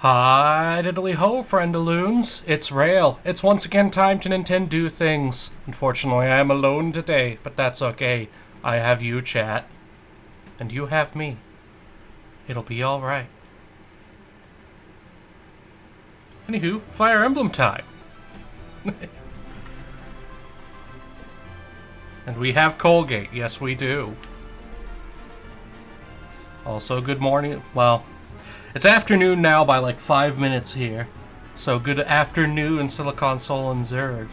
Hi, diddly ho, friendaloons. It's Rale. It's once again time to Nintendo things. Unfortunately, I am alone today, but that's okay. I have you, chat. And you have me. It'll be alright. Anywho, Fire Emblem time. And we have Colgate. Yes, we do. Also, good morning. Well, it's afternoon now by like 5 minutes here. So good afternoon, Silicon Soul and Zerg.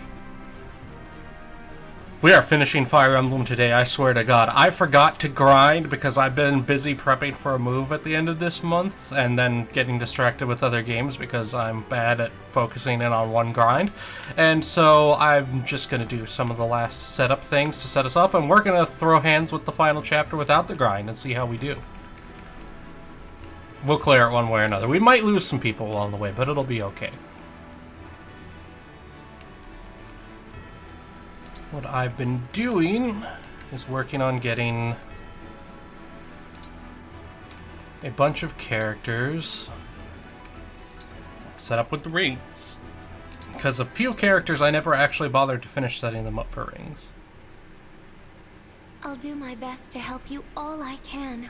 We are finishing Fire Emblem today, I swear to God. I forgot to grind because I've been busy prepping for a move at the end of this month and then getting distracted with other games because I'm bad at focusing in on one grind. And so I'm just going to do some of the last setup things to set us up, and we're going to throw hands with the final chapter without the grind and see how we do. We'll clear it one way or another. We might lose some people along the way, but it'll be okay. What I've been doing is working on getting a bunch of characters set up with the rings. Because a few characters I never actually bothered to finish setting them up for rings. I'll do my best to help you all I can.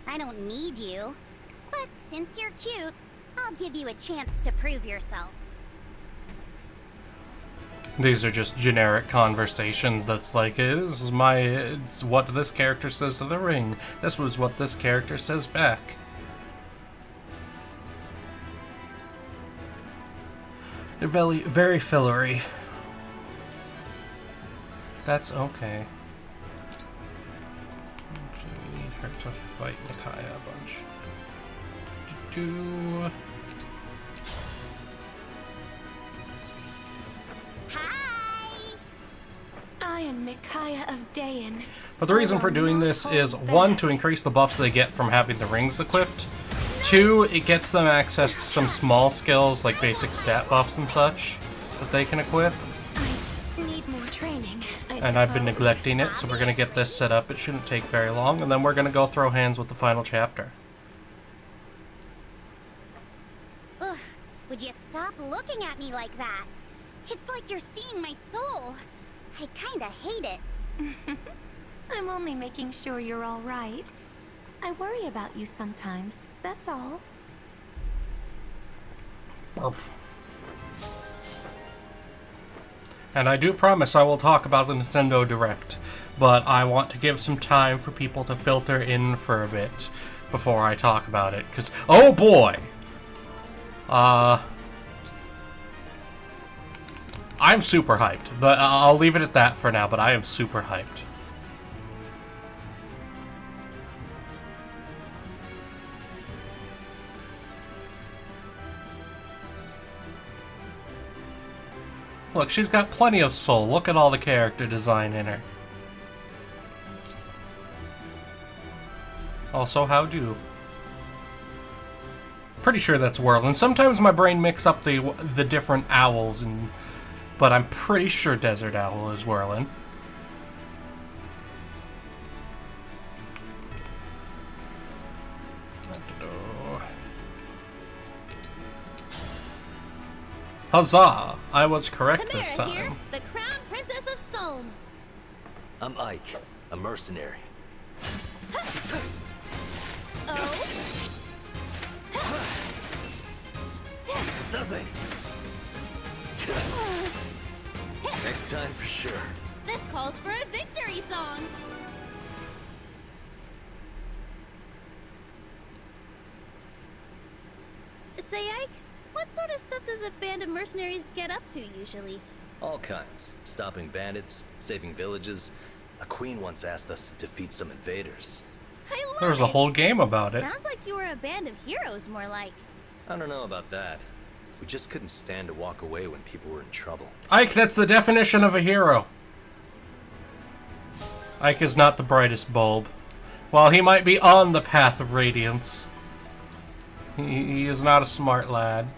I don't need you. But since you're cute, I'll give you a chance to prove yourself. These are just generic conversations that's like, it's what this character says to the ring. This was what this character says back. They're very, very fillery. That's okay. Actually, we need her to fight Micaiah a bunch. Hi! I am Micaiah of Dayan. But the reason for doing this is, one, to increase the buffs they get from having the rings equipped. Two, it gets them access to some small skills like basic stat buffs and such that they can equip. I need more training, And I've been neglecting it, so we're going to get this set up. It shouldn't take very long, and then we're going to go throw hands with the final chapter. Ugh, would you stop looking at me like that? It's like you're seeing my soul. I kinda hate it. I'm only making sure you're all right. I worry about you sometimes, that's all. Oof. And I do promise I will talk about the Nintendo Direct, but I want to give some time for people to filter in for a bit before I talk about it, because, oh boy! I'm super hyped. But I'll leave it at that for now, but I am super hyped. Look, she's got plenty of soul. Look at all the character design in her. Also, how do? Pretty sure that's Whirlin. Sometimes my brain mix up the different owls, but I'm pretty sure Desert Owl is Whirlin. Huzzah! I was correct this time. Here, the Crown Princess of Somme. I'm Ike, a mercenary. Oh? It's nothing. Next time for sure. This calls for a victory song. Say, Ike, what sort of stuff does a band of mercenaries get up to usually? All kinds. Stopping bandits, saving villages. A queen once asked us to defeat some invaders. I love There was a whole game about it. Sounds like you were a band of heroes, more like. I don't know about that. We just couldn't stand to walk away when people were in trouble. Ike, that's the definition of a hero. Ike is not the brightest bulb. While he might be on the path of radiance, he is not a smart lad.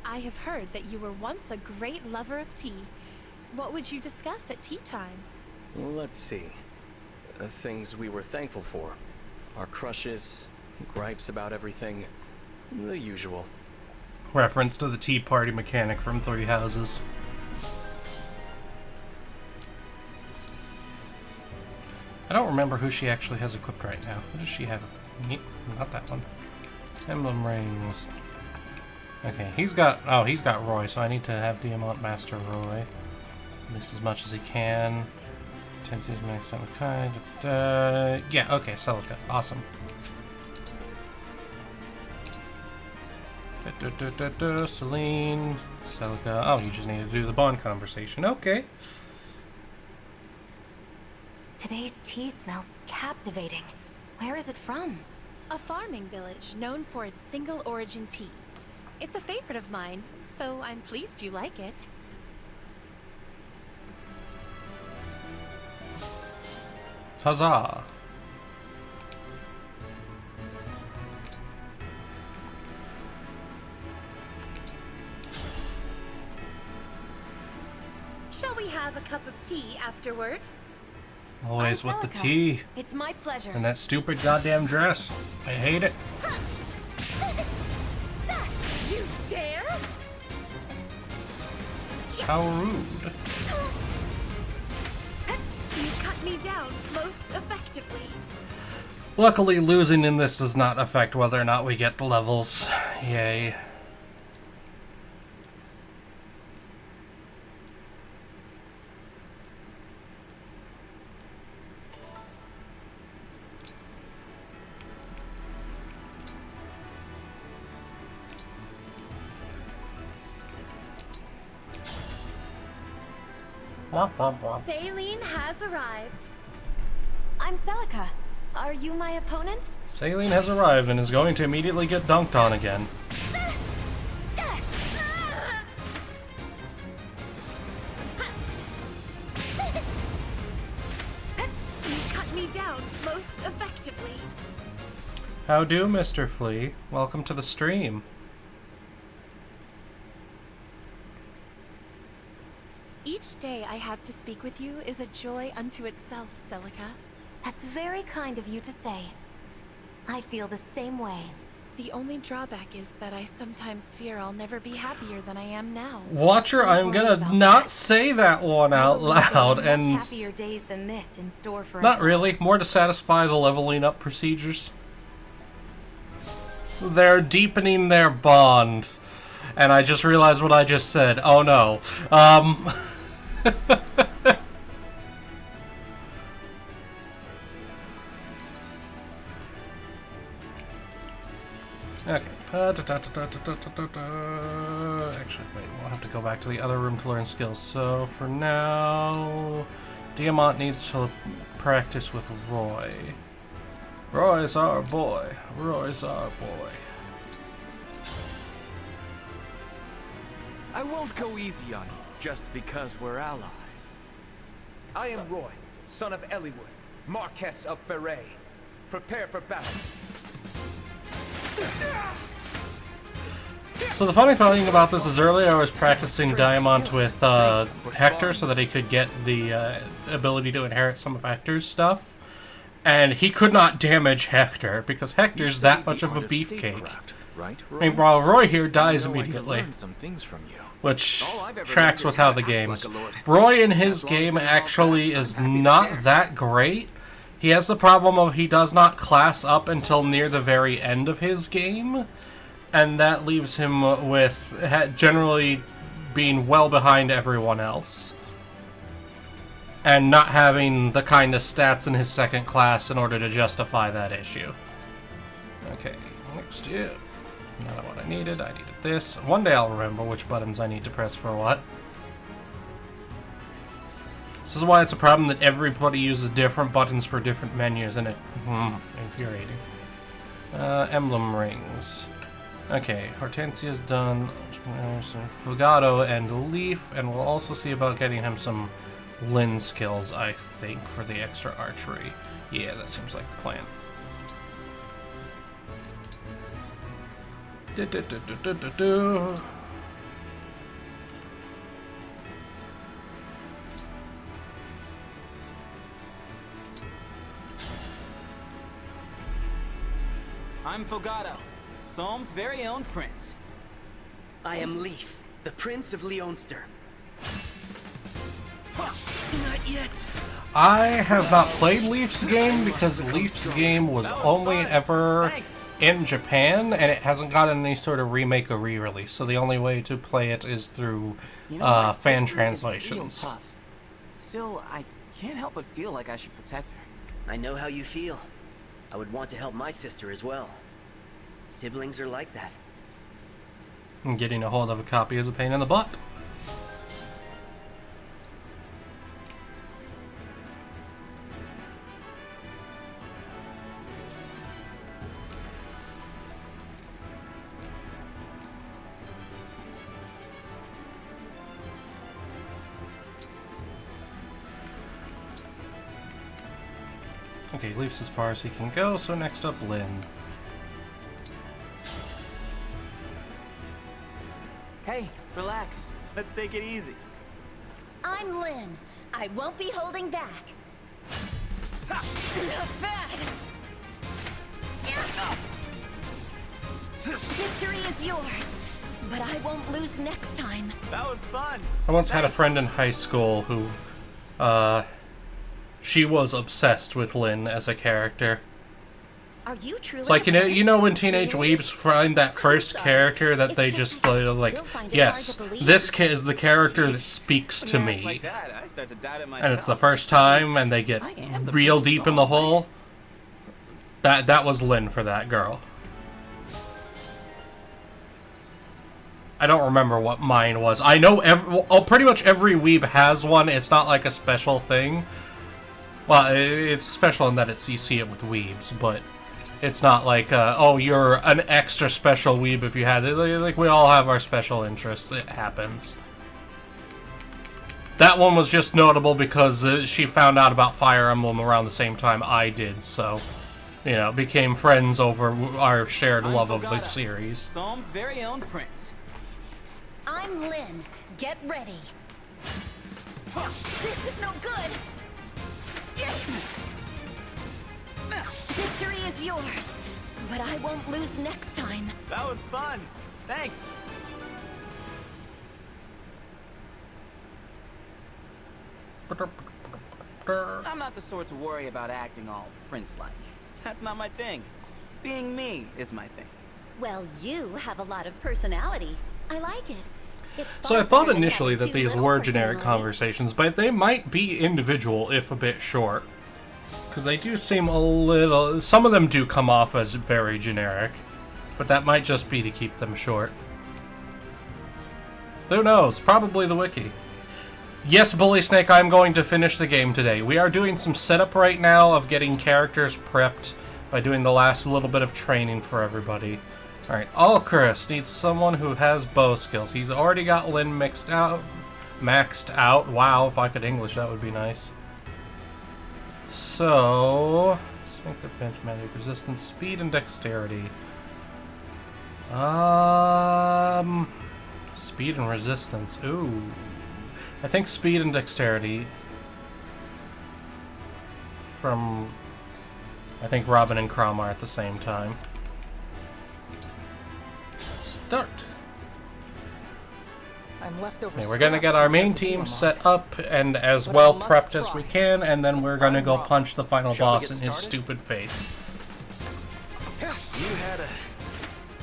I have heard that you were once a great lover of tea. What would you discuss at tea time? Let's see. Things we were thankful for. Our crushes, gripes about everything. The usual. Reference to the Tea Party mechanic from Three Houses. I don't remember who she actually has equipped right now. Who does she have? Not that one. Emblem rings. Okay, he's got Roy, so I need to have Diamant Master Roy. At least as much as he can. Tensi's maxed out with kind. Yeah, okay, Celica. Awesome. Celine. Celica. Oh, you just need to do the bond conversation. Okay. Today's tea smells captivating. Where is it from? A farming village known for its single origin tea. It's a favorite of mine, so I'm pleased you like it. Huzzah! Shall we have a cup of tea afterward? Always I'm with the Celica. tea It's my pleasure. and that stupid goddamn dress. I hate it. You dare? How rude. You cut me down most effectively. Luckily, losing in this does not affect whether or not we get the levels. Yay. Saline has arrived. I'm Celica. Are you my opponent? Saline has arrived and is going to immediately get dunked on again. You cut me down most effectively. How do, Mr. Flea? Welcome to the stream. Each day I have to speak with you is a joy unto itself, Celica. That's very kind of you to say. I feel the same way. The only drawback is that I sometimes fear I'll never be happier than I am now. Watcher, I'm worry gonna about not that. say that one out loud, Much and happier days than this in store for not us all. really. More to satisfy the leveling up procedures. They're deepening their bond, and I just realized what I just said. Oh no. Okay. Actually, wait, we'll have to go back to the other room to learn skills. So, for now, Diamant needs to practice with Roy. Roy's our boy. Roy's our boy. I won't go easy on you just because we're allies. I am Roy, son of Eliwood, Marquess of Fire. Prepare for battle. So the funny thing about this is earlier I was practicing Diamant with Hector so that he could get the ability to inherit some of Hector's stuff. And he could not damage Hector because Hector's that much of a beefcake. Right, Meanwhile, Roy here dies immediately, some things from you. which tracks with how the game's. Roy in his game actually is not that great. He has the problem of he does not class up until near the very end of his game, and that leaves him with generally being well behind everyone else. And not having the kind of stats in his second class in order to justify that issue. Okay, next up. Not what I needed this. One day I'll remember which buttons I need to press for what. This is why it's a problem that everybody uses different buttons for different menus, and it infuriating. Emblem rings. Okay, Hortensia's done. Fugato and Leaf, and we'll also see about getting him some Lin skills, I think, for the extra archery. Yeah, that seems like the plan. I'm Fogado, Solm's very own prince. I am Leaf, the Prince of Leonster. Not yet. I have not played Leaf's game because Leaf's game was only ever in Japan, and it hasn't gotten any sort of remake or re-release, so the only way to play it is through fan translations. Still, I can't help but feel like I should protect her. I know how you feel. I would want to help my sister as well. Siblings are like that. And getting a hold of a copy is a pain in the butt. Okay, Leaf's as far as he can go, so next up, Lynn. Hey, relax. Let's take it easy. I'm Lynn. I won't be holding back. Not bad. Victory is yours, but I won't lose next time. That was fun. I once had a friend in high school who, she was obsessed with Lynn as a character. Are you truly? It's like, you know when teenage weebs find that first character that they just like, yes, this is the character that speaks to me. And it's the first time, and they get real deep in the hole. That was Lynn for that girl. I don't remember what mine was. I know pretty much every weeb has one. It's not like a special thing. Well, it's special in that you see it with weebs, but it's not like, oh, you're an extra special weeb if you had it. Like, we all have our special interests. It happens. That one was just notable because she found out about Fire Emblem around the same time I did, so, you know, became friends over our shared love of the series. Solm's very own prince. I'm Lynn. Get ready. This is no good. Victory is yours, but I won't lose next time. That was fun. Thanks. I'm not the sort to worry about acting all prince-like. That's not my thing. Being me is my thing. Well, you have a lot of personality. I like it. So I thought initially that these were generic conversations, but they might be individual if a bit short. Because they do seem a little... Some of them do come off as very generic, but that might just be to keep them short. Who knows? Probably the wiki. Yes, Bully Snake, I'm going to finish the game today. We are doing some setup right now of getting characters prepped by doing the last little bit of training for everybody. Alright, Alchris needs someone who has bow skills. He's already got Lynn maxed out. Wow, if I could English, that would be nice. So, strength, defense, magic, resistance, speed, and dexterity. Speed and resistance. Ooh. I think speed and dexterity from, I think Robin and Crom are at the same time. Start. Okay, we're gonna get our main team set up and as well prepped as we can, and then we're gonna go punch the final boss in his stupid face. You had a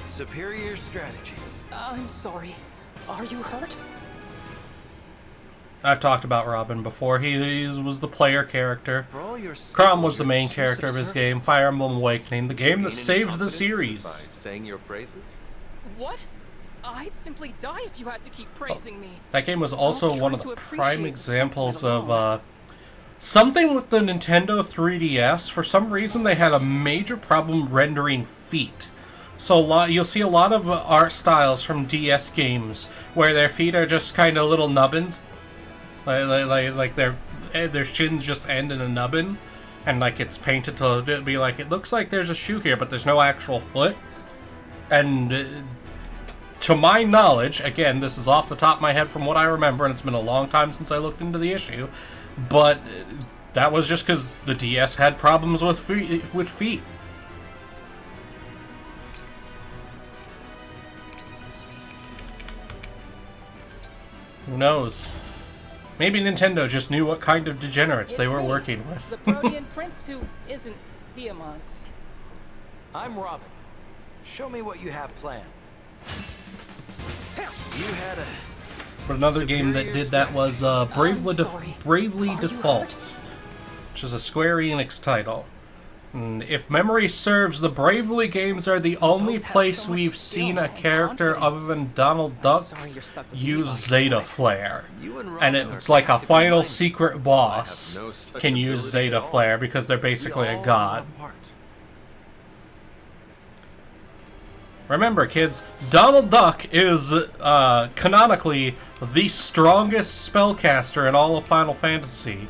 superior strategy. I'm sorry. Are you hurt? I've talked about Robin before. He was the player character. Crom was the main character of his game, Fire Emblem Awakening, the game that saved the series. Saying your phrases? What? I'd simply die if you had to keep praising me. That game was also one of the prime examples of something with the Nintendo 3DS. For some reason, they had a major problem rendering feet. So you'll see a lot of art styles from DS games where their feet are just kind of little nubbins. Like their shins just end in a nubbin, and like it's painted to be like, it looks like there's a shoe here, but there's no actual foot. And to my knowledge, again, this is off the top of my head from what I remember, and it's been a long time since I looked into the issue, but that was just because the DS had problems with feet. Who knows? Maybe Nintendo just knew what kind of degenerates they were me, working with. the Protean prince who isn't Diamant. I'm Robin. Show me what you have planned. You had a... But another game that did that was Bravely Defaults, which is a Square Enix title. And if memory serves, the Bravely games are the only place we've seen a character other than Donald Duck use Zeta Flare. And it's like a final secret boss can use Zeta Flare because they're basically a god. Remember, kids, Donald Duck is canonically the strongest spellcaster in all of Final Fantasy.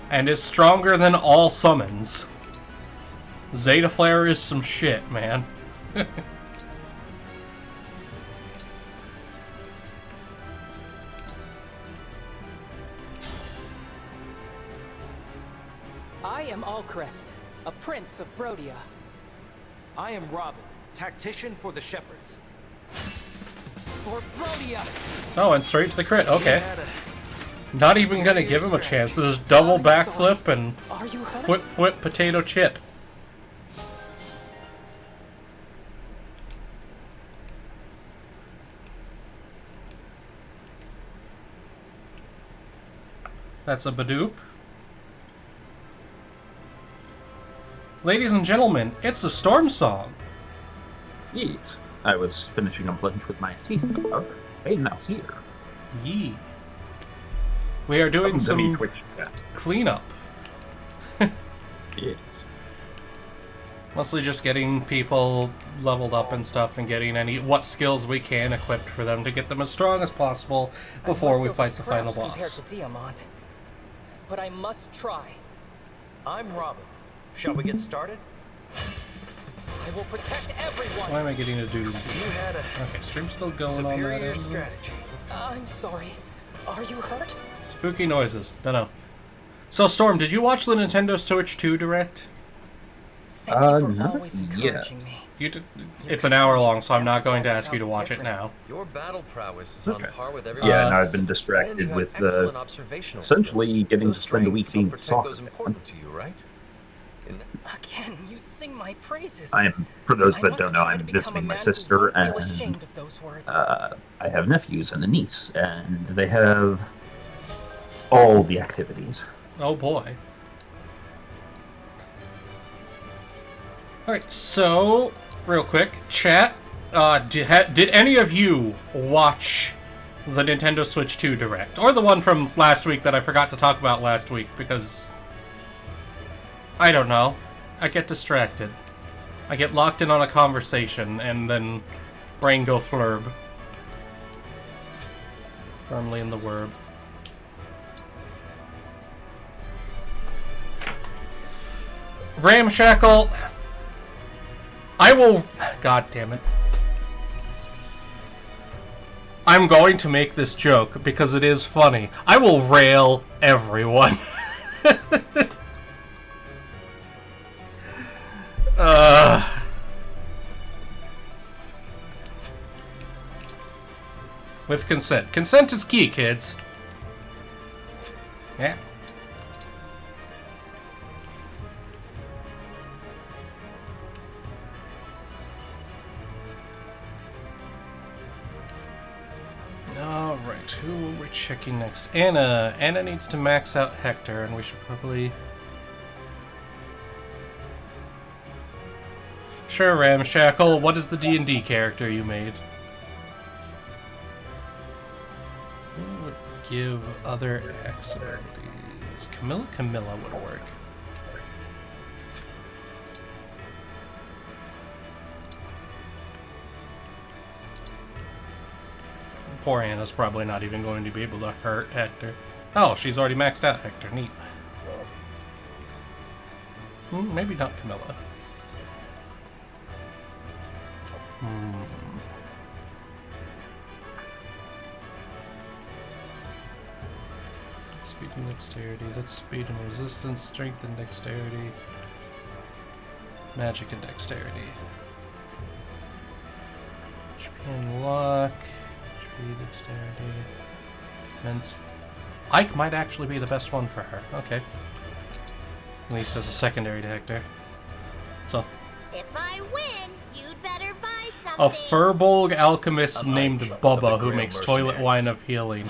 And is stronger than all summons. Zeta Flare is some shit, man. I am Alcrest, a prince of Brodia. I am Robin, tactician for the Shepherds. For Brodia! Oh, and straight to the crit, okay. Not even gonna give him a chance to just double backflip and flip potato chip. That's a Badoop. Ladies and gentlemen, it's a Storm song. Yes, I was finishing up lunch with my sister. I am now here. Yee. We are doing some cleanup. Yes. Mostly just getting people leveled up and stuff and getting what skills we can equipped for them to get them as strong as possible before we fight the final Compared boss. to Diamant, but I must try. I'm Robin. Shall we get started? I will protect everyone. Why am I getting a dude? Okay, stream's still going on that end. Strategy. I'm sorry. Are you hurt? Spooky noises. No. So, Storm, did you watch the Nintendo Switch 2 Direct? Thank you for always encouraging me. It's an hour long, so I'm not going to ask you to watch it now. Your battle prowess is on par with everyone. Yeah, and I've been distracted with essentially getting to spend a week being Those soccer. important to you, right? Again, you sing my praises. For those that don't know, I'm visiting my sister, and I have nephews and a niece, and they have all the activities. Oh boy. Alright, so, real quick, chat, did any of you watch the Nintendo Switch 2 Direct? Or the one from last week that I forgot to talk about last week, because I don't know. I get distracted. I get locked in on a conversation, and then brain go flurb. Firmly in the word. Ramshackle, I will... God damn it. I'm going to make this joke because it is funny. I will rail everyone. With consent. Consent is key, kids. Yeah. Alright, who are we checking next? Anna. Anna needs to max out Hector, and we should probably... Sure, Ramshackle, what is the D&D character you made? Who would give other X abilities? Camilla would work. Poor Anna's probably not even going to be able to hurt Hector. Oh, she's already maxed out Hector. Neat. Maybe not Camilla. Speed and dexterity. That's speed and resistance, strength and dexterity. Magic and dexterity. In luck. HP, dexterity, defense. Ike might actually be the best one for her. Okay. At least as a secondary detector. So. If I win, you'd better buy A something. Furbolg alchemist named Bubba who makes toilet wine of healing.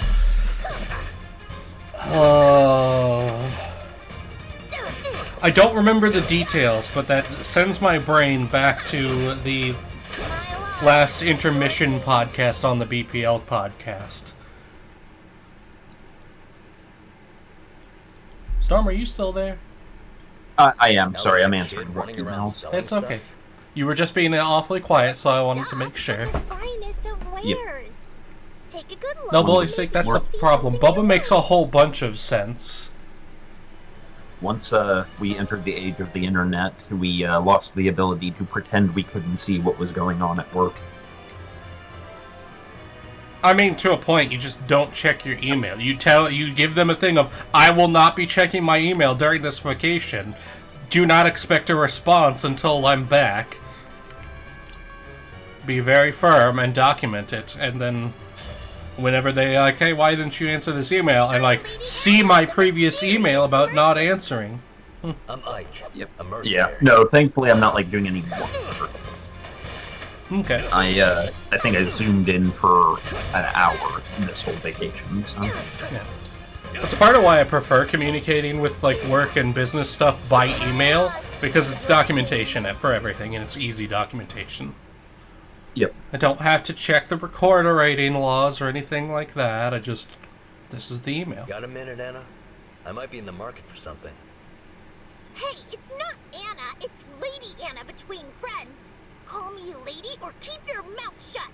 I don't remember the details, but that sends my brain back to the last intermission podcast on the BPL podcast. Storm, are you still there? I am. Sorry, I'm answering work emails. It's okay. You were just being awfully quiet, so I wanted to make sure. Finest of wares. Take a good look. No, bully's sake, that's the problem. Bubba makes a whole bunch of sense. Once we entered the age of the internet, we lost the ability to pretend we couldn't see what was going on at work. I mean, to a point, you just don't check your email. You give them a thing of, I will not be checking my email during this vacation. Do not expect a response until I'm back. Be very firm and document it, and then whenever they like, hey, why didn't you answer this email? And like, see my previous email about not answering. I'm Ike. Yep. A mercenary. Yeah. No, thankfully I'm not like doing any work. Okay. I think I zoomed in for an hour this whole vacation, so. Yeah. That's part of why I prefer communicating with like work and business stuff by email, because it's documentation for everything and it's easy documentation. Yep. I don't have to check the recorder rating laws or anything like that. This is the email. Got a minute, Anna? I might be in the market for something. Hey, it's not Anna, it's Lady Anna between friends. Call me lady or keep your mouth shut.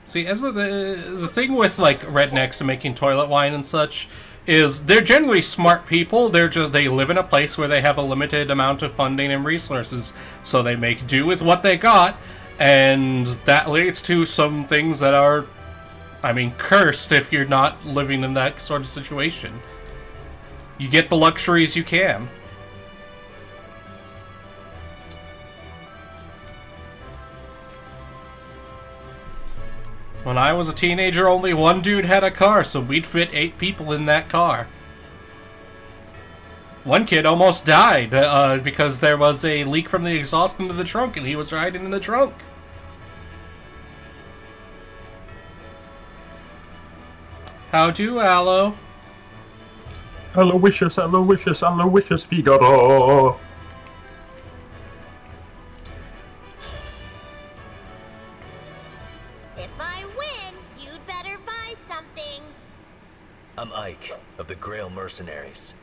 See, as the thing with like rednecks and making toilet wine and such is they're generally smart people. They live in a place where they have a limited amount of funding and resources, so they make do with what they got, and that leads to some things that are, I mean, cursed if you're not living in that sort of situation. You get the luxuries you can. When I was a teenager, only one dude had a car, so we'd fit 8 people in that car. One kid almost died because there was a leak from the exhaust into the trunk, and he was riding in the trunk. How do, Aloe? Aloysius, Aloysius, Aloysius Figaro. If I win, you'd better buy something. I'm Ike, of the Grail Mercenaries.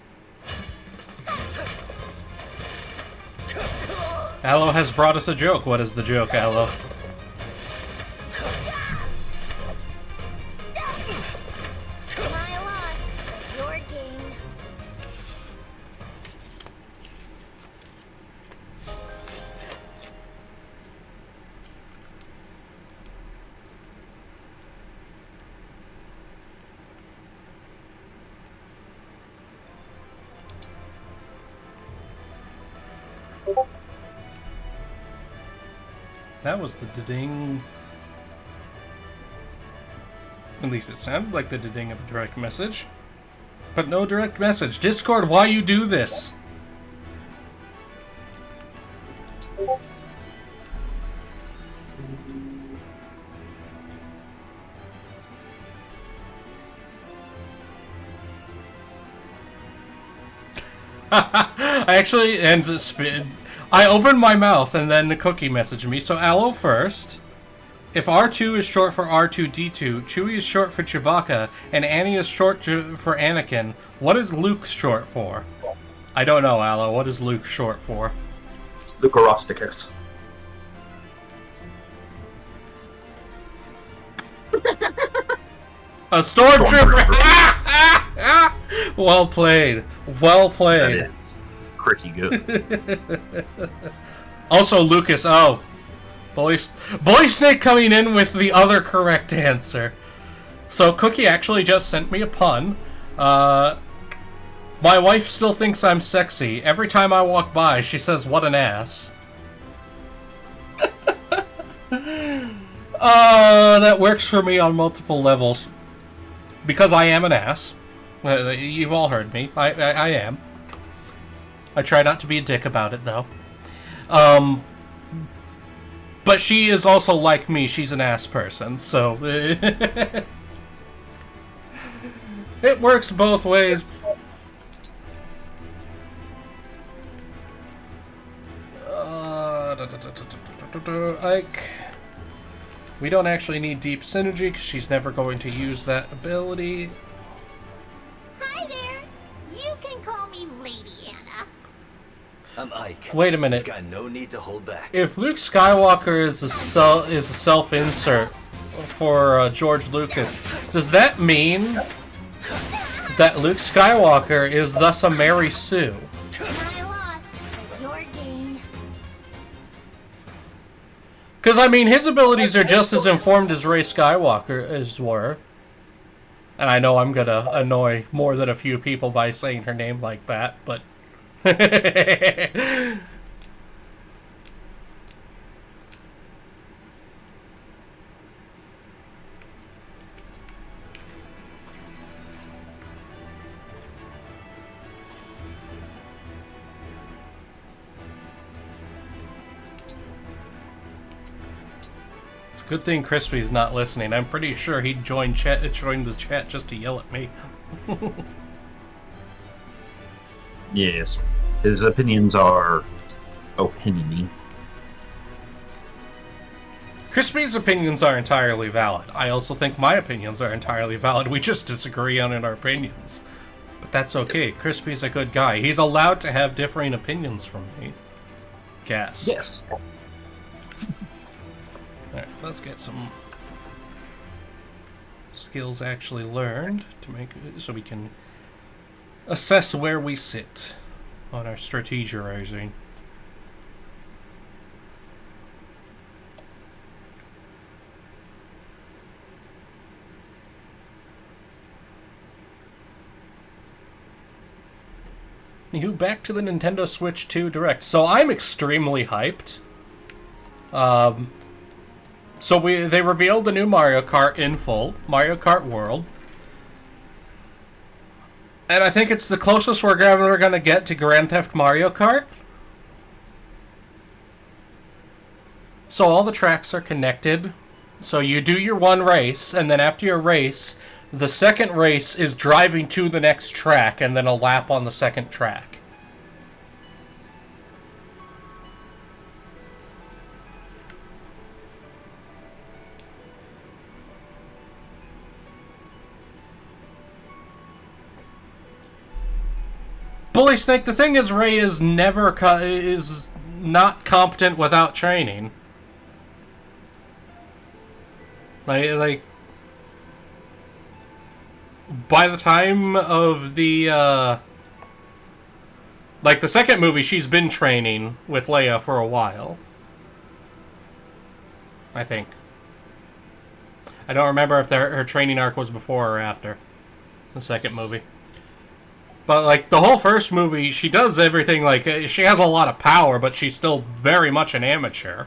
Aloe has brought us a joke. What is the joke, Aloe? My loss, your gain. That was the ding. At least it sounded like the ding of a direct message. But no direct message. Discord, why you do this? I opened my mouth and then the cookie messaged me. So Aloe first. If R2 is short for R2-D2, Chewie is short for Chewbacca, and Annie is short for Anakin, what is Luke short for? I don't know, Aloe. What is Luke short for? Lucarosticus. A stormtrooper! Well played. Well played. That is pretty good. Also, Lucas, oh. Bully Snake coming in with the other correct answer. So, Cookie actually just sent me a pun. My wife still thinks I'm sexy. Every time I walk by, she says, what an ass. That works for me on multiple levels. Because I am an ass. You've all heard me. I am. I try not to be a dick about it, though. But she is also like me. She's an ass person, so... It works both ways. Ike. We don't actually need deep synergy because she's never going to use that ability. Hi there. You can call me Lady Anna. I'm Ike. Wait a minute. You've got no need to hold back. If Luke Skywalker is a self-insert for George Lucas, does that mean that Luke Skywalker is thus a Mary Sue? I lost, but your game. Because, I mean, his abilities are just as informed as Rey Skywalker's were. And I know I'm gonna annoy more than a few people by saying her name like that, but... Good thing Crispy's not listening. I'm pretty sure he joined the chat just to yell at me. Yes. His opinions are opinion-y. Crispy's opinions are entirely valid. I also think my opinions are entirely valid. We just disagree on our opinions. But that's okay. Crispy's a good guy. He's allowed to have differing opinions from me. Guess. Yes. Alright, let's get some skills actually learned to make so we can assess where we sit on our strategizing. You back to the Nintendo Switch 2 Direct. So I'm extremely hyped. So they revealed the new Mario Kart in full, Mario Kart World. And I think it's the closest we're ever going to get to Grand Theft Mario Kart. So all the tracks are connected. So you do your one race, and then after your race, the second race is driving to the next track, and then a lap on the second track. Bully Snake, the thing is, Ray is never is not competent without training. Like by the time of the like the second movie, she's been training with Leia for a while. I think. I don't remember if her training arc was before or after the second movie. But, like, the whole first movie, she does everything, like, she has a lot of power, but she's still very much an amateur.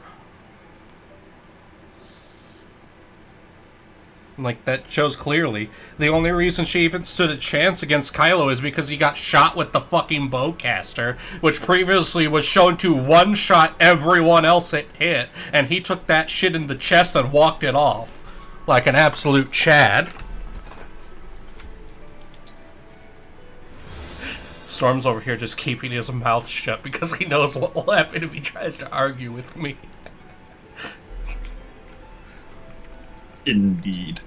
Like, that shows clearly. The only reason she even stood a chance against Kylo is because he got shot with the fucking bowcaster, which previously was shown to one-shot everyone else it hit, and he took that shit in the chest and walked it off. Like an absolute Chad. Storm's over here just keeping his mouth shut because he knows what will happen if he tries to argue with me. Indeed.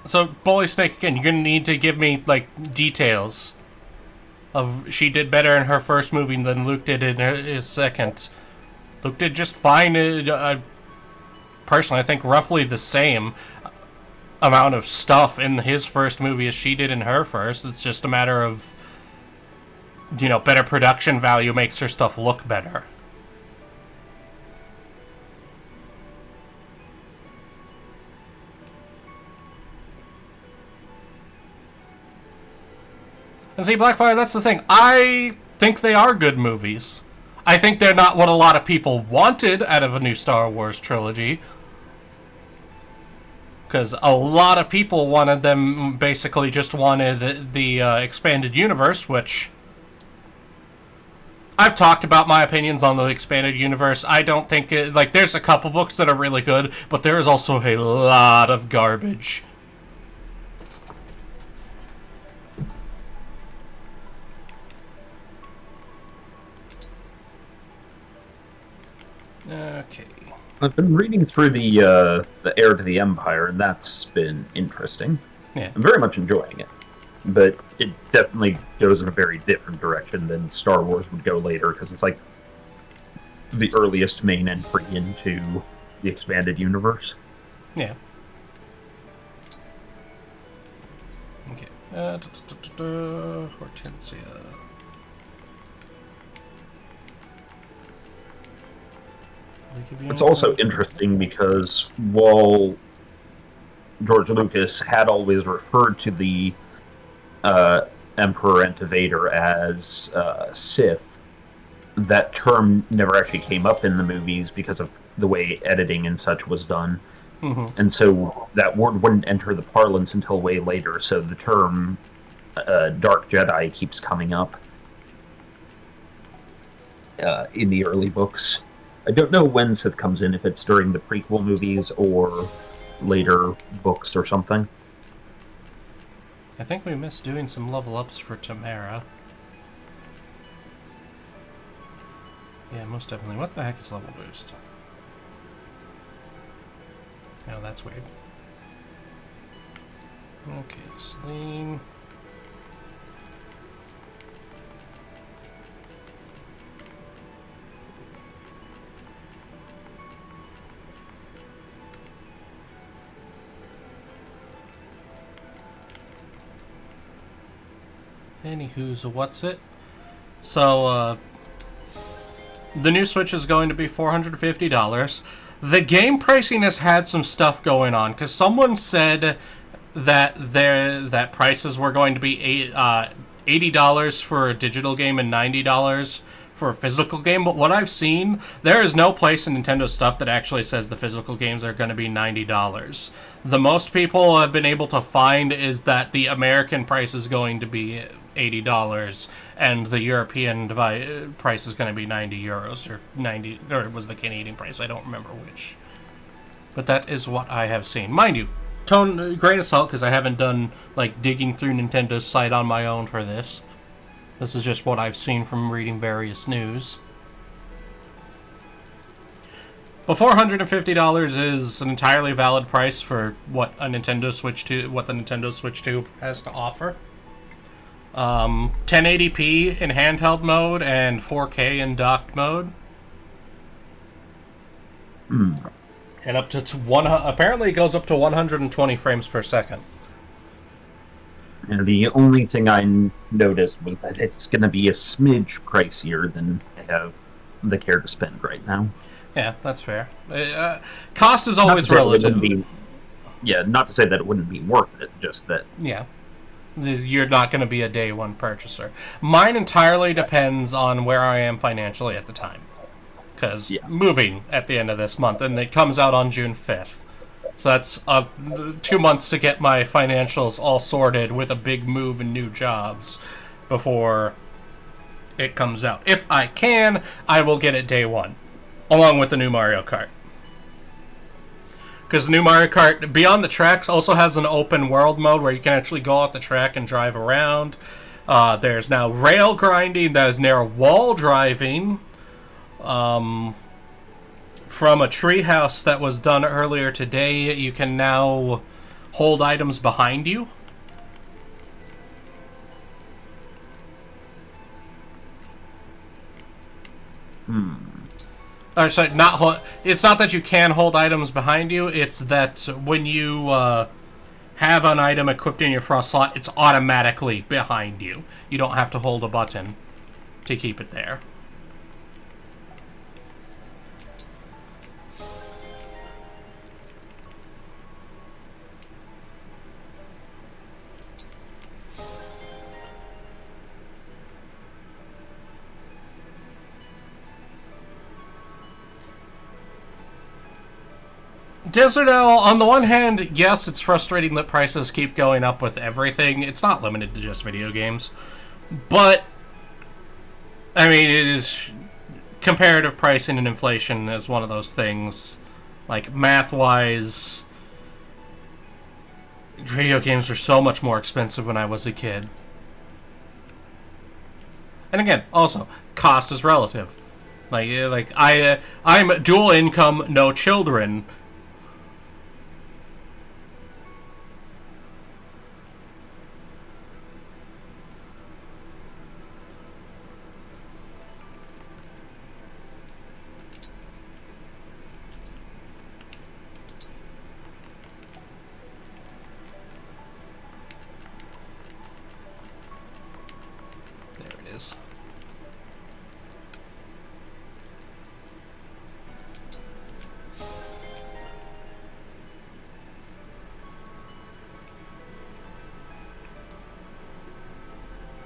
So, Bully Snake, again, you're gonna need to give me, like, details of she did better in her first movie than Luke did in his second. Luke did just fine. personally, I think roughly the same amount of stuff in his first movie as she did in her first. It's just a matter of, better production value makes her stuff look better. And see, Blackfire, that's the thing. I think they are good movies. I think they're not what a lot of people wanted out of a new Star Wars trilogy. Because a lot of people wanted them, basically just wanted the expanded universe, which... I've talked about my opinions on the expanded universe. I don't think there's a couple books that are really good, but there is also a lot of garbage. Okay. I've been reading through the Heir to the Empire, and that's been interesting. Yeah. I'm very much enjoying it. But it definitely goes in a very different direction than Star Wars would go later, because it's like the earliest main entry into the expanded universe. Yeah. Okay. Hortensia. It's also interesting because while George Lucas had always referred to the Emperor and Vader as Sith, that term never actually came up in the movies because of the way editing and such was done. Mm-hmm. And so that word wouldn't enter the parlance until way later, so the term Dark Jedi keeps coming up in the early books. I don't know when Sith comes in, if it's during the prequel movies or later books or something. I think we missed doing some level ups for Tamara. Yeah, most definitely. What the heck is level boost? Oh, that's weird. Okay, Celine. Anywho's what's it? So, the new Switch is going to be $450. The game pricing has had some stuff going on, because someone said that prices were going to be $80 for a digital game and $90 for a physical game, but what I've seen, there is no place in Nintendo stuff that actually says the physical games are going to be $90. The most people have been able to find is that the American price is going to be $80 and the European price is going to be €90 or 90, or it was the Canadian price, I don't remember which. But that is what I have seen. Mind you, grain of salt, because I haven't done digging through Nintendo's site on my own for this. This is just what I've seen from reading various news. But $450 is an entirely valid price for what the Nintendo Switch 2 has to offer. 1080p in handheld mode and 4K in docked mode. And up to apparently it goes up to 120 frames per second. And the only thing I noticed was that it's going to be a smidge pricier than I have the care to spend right now. Yeah, that's fair. Cost is always relative. Not to say that it wouldn't be worth it, just that... Yeah. You're not going to be a day one purchaser. Mine entirely depends on where I am financially at the time. Because moving at the end of this month, and it comes out on June 5th. So that's 2 months to get my financials all sorted with a big move and new jobs before it comes out. If I can, I will get it day one, along with the new Mario Kart. Because the new Mario Kart Beyond the Tracks also has an open world mode where you can actually go off the track and drive around. There's now rail grinding, there's now wall driving. From a treehouse that was done earlier today, you can now hold items behind you. Or sorry, it's not that you can hold items behind you. It's that when you have an item equipped in your frost slot, it's automatically behind you. You don't have to hold a button to keep it there. Desert Owl, on the one hand, yes, it's frustrating that prices keep going up with everything. It's not limited to just video games. But, I mean, it is... comparative pricing and inflation is one of those things. Like, math-wise, video games were so much more expensive when I was a kid. And again, also, cost is relative. I'm dual income, no children.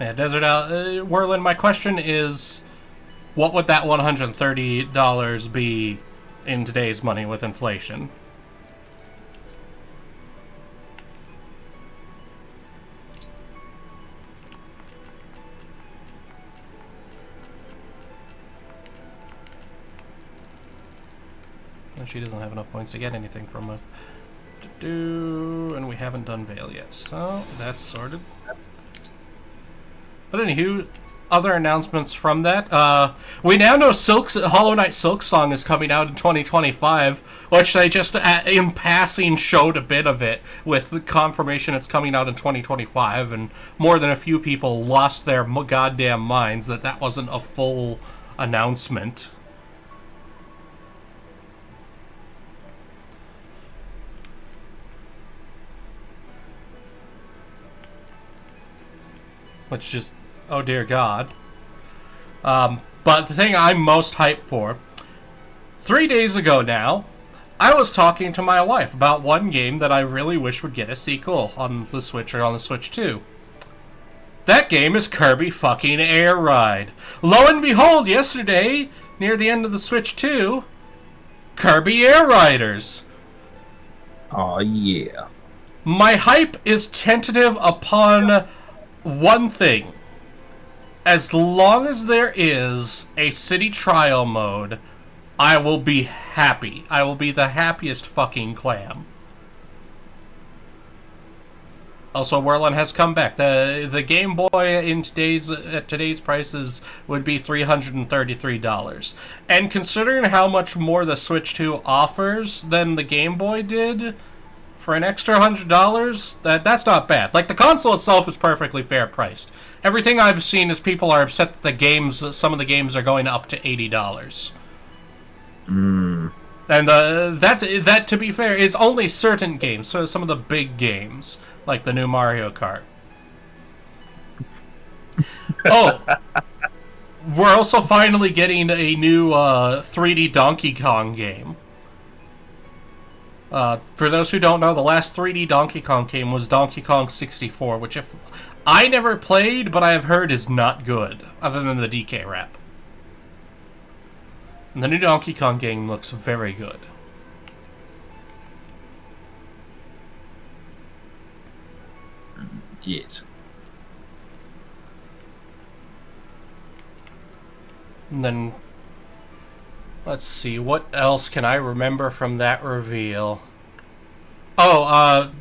Yeah, Desert Owl, Werlin, my question is, what would that $130 be in today's money with inflation? And she doesn't have enough points to get anything from a... And we haven't done Vale yet, so that's sorted. But anywho, other announcements from that. We now know Hollow Knight Silksong is coming out in 2025, which they just, in passing, showed a bit of it with the confirmation it's coming out in 2025, and more than a few people lost their goddamn minds that that wasn't a full announcement. Which just, oh dear God. But the thing I'm most hyped for, 3 days ago now, I was talking to my wife about one game that I really wish would get a sequel on the Switch or on the Switch 2. That game is Kirby fucking Air Ride. Lo and behold, yesterday, near the end of the Switch 2, Kirby Air Riders. Aw, yeah. My hype is tentative upon one thing. As long as there is a city trial mode, I will be happy. I will be the happiest fucking clam. Also, Werlin has come back. The Game Boy in at today's prices would be $333. And considering how much more the Switch 2 offers than the Game Boy did, for an extra $100, that's not bad. Like, the console itself is perfectly fair priced. Everything I've seen is people are upset that some of the games are going up to $80. And that, to be fair, is only certain games. So some of the big games, like the new Mario Kart. Oh, we're also finally getting a new 3D Donkey Kong game. For those who don't know, the last 3D Donkey Kong game was Donkey Kong 64, which I never played, but I have heard is not good, other than the DK rap. And the new Donkey Kong game looks very good. Yes. And then, let's see, what else can I remember from that reveal? Oh,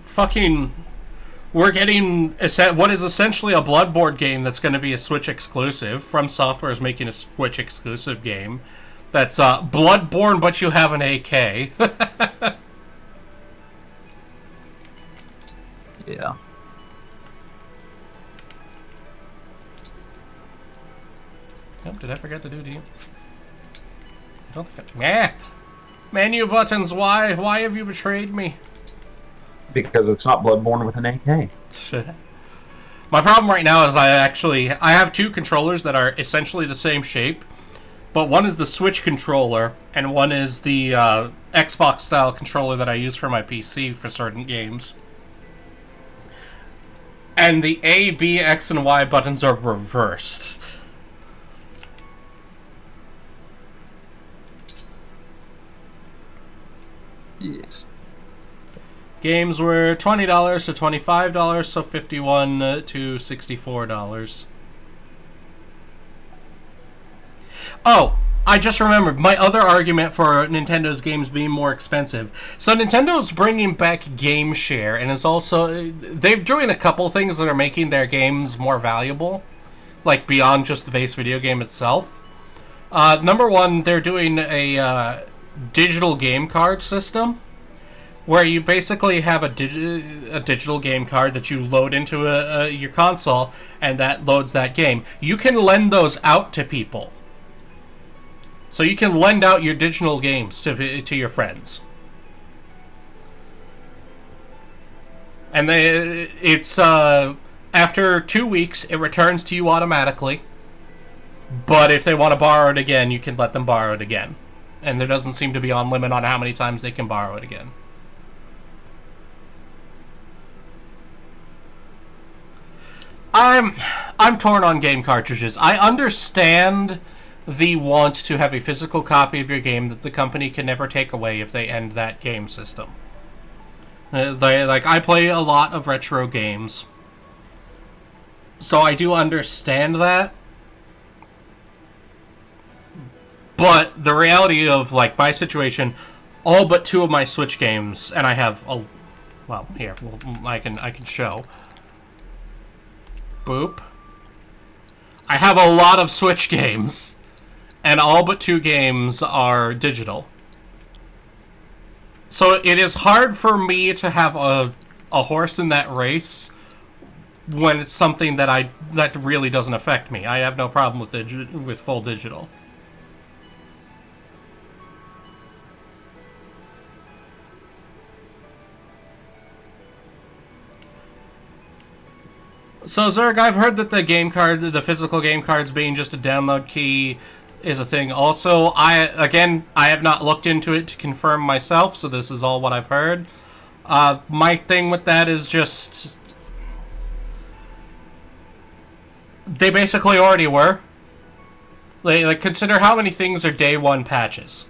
we're getting what is essentially a Bloodborne game that's going to be a Switch exclusive. From Software is making a Switch exclusive game that's Bloodborne, but you have an AK. Yeah. Yep, did I forget to do to you? I don't think menu buttons, why? Why have you betrayed me? Because it's not Bloodborne with an AK. My problem right now is I have two controllers that are essentially the same shape, but one is the Switch controller, and one is the Xbox-style controller that I use for my PC for certain games. And the A, B, X, and Y buttons are reversed. Yes. Games were $20 to $25, so $51 to $64. Oh, I just remembered my other argument for Nintendo's games being more expensive. So Nintendo's bringing back Game Share, and is also they're doing a couple things that are making their games more valuable, like beyond just the base video game itself. Number one, they're doing a digital game card system, where you basically have a digital game card that you load into your console, and that loads that game. You can lend those out to people. So you can lend out your digital games to your friends. And it's after 2 weeks, it returns to you automatically. But if they want to borrow it again, you can let them borrow it again. And there doesn't seem to be on limit on how many times they can borrow it again. I'm torn on game cartridges. I understand the want to have a physical copy of your game that the company can never take away if they end that game system. I play a lot of retro games, so I do understand that. But the reality of my situation, all but 2 of my Switch games, and I have I can show. Boop. I have a lot of Switch games, and all but 2 games are digital. So it is hard for me to have a horse in that race when it's something that really doesn't affect me. I have no problem with full digital. So Zerg, I've heard that the physical game cards being just a download key is a thing. Also, I have not looked into it to confirm myself, so this is all what I've heard. My thing with that is just they basically already were. Consider how many things are day 1 patches.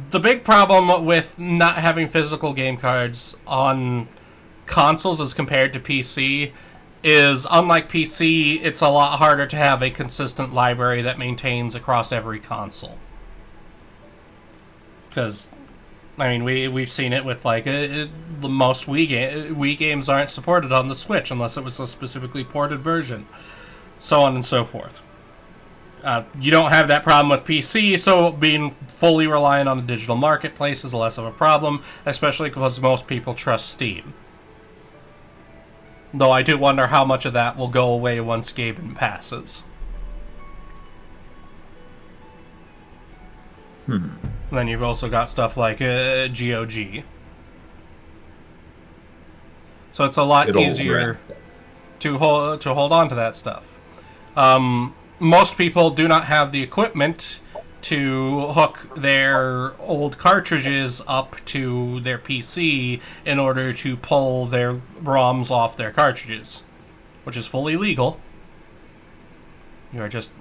The big problem with not having physical game cards on consoles as compared to PC is, unlike PC, it's a lot harder to have a consistent library that maintains across every console. Because, we've seen it with, most Wii games aren't supported on the Switch unless it was a specifically ported version. So on and so forth. You don't have that problem with PC, so being fully reliant on the digital marketplace is less of a problem, especially because most people trust Steam. Though I do wonder how much of that will go away once Gaben passes. Then you've also got stuff like GOG. So it's a lot easier to hold on to that stuff. Most people do not have the equipment to hook their old cartridges up to their PC in order to pull their ROMs off their cartridges, which is fully legal. You're just,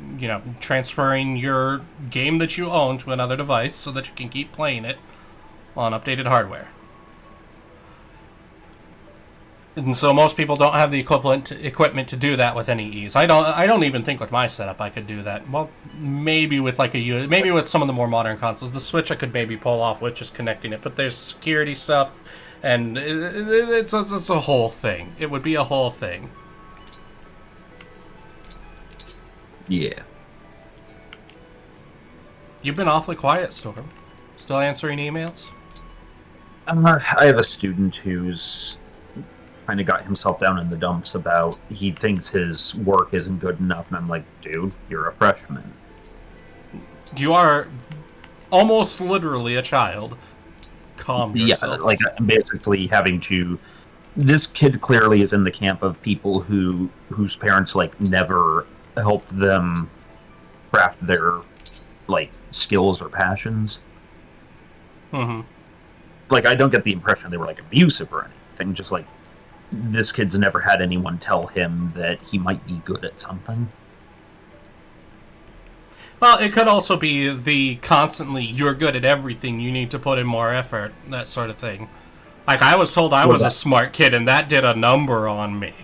transferring your game that you own to another device so that you can keep playing it on updated hardware. And so most people don't have the equipment to do that with any ease. I don't even think with my setup I could do that. Well, maybe with maybe with some of the more modern consoles. The Switch I could maybe pull off with just connecting it, but there's security stuff, and it's a whole thing. It would be a whole thing. Yeah. You've been awfully quiet, Storm. Still answering emails? I have a student who's kind of got himself down in the dumps about he thinks his work isn't good enough, and I'm like, dude, you're a freshman. You are almost literally a child. Calm yourself. Yeah, like basically having to. This kid clearly is in the camp of people whose parents like never helped them craft their like skills or passions. Mm-hmm. Like, I don't get the impression they were like abusive or anything. Just like this kid's never had anyone tell him that he might be good at something. Well, it could also be the constantly, you're good at everything, you need to put in more effort, that sort of thing. Like, I was told I was a smart kid, and that did a number on me.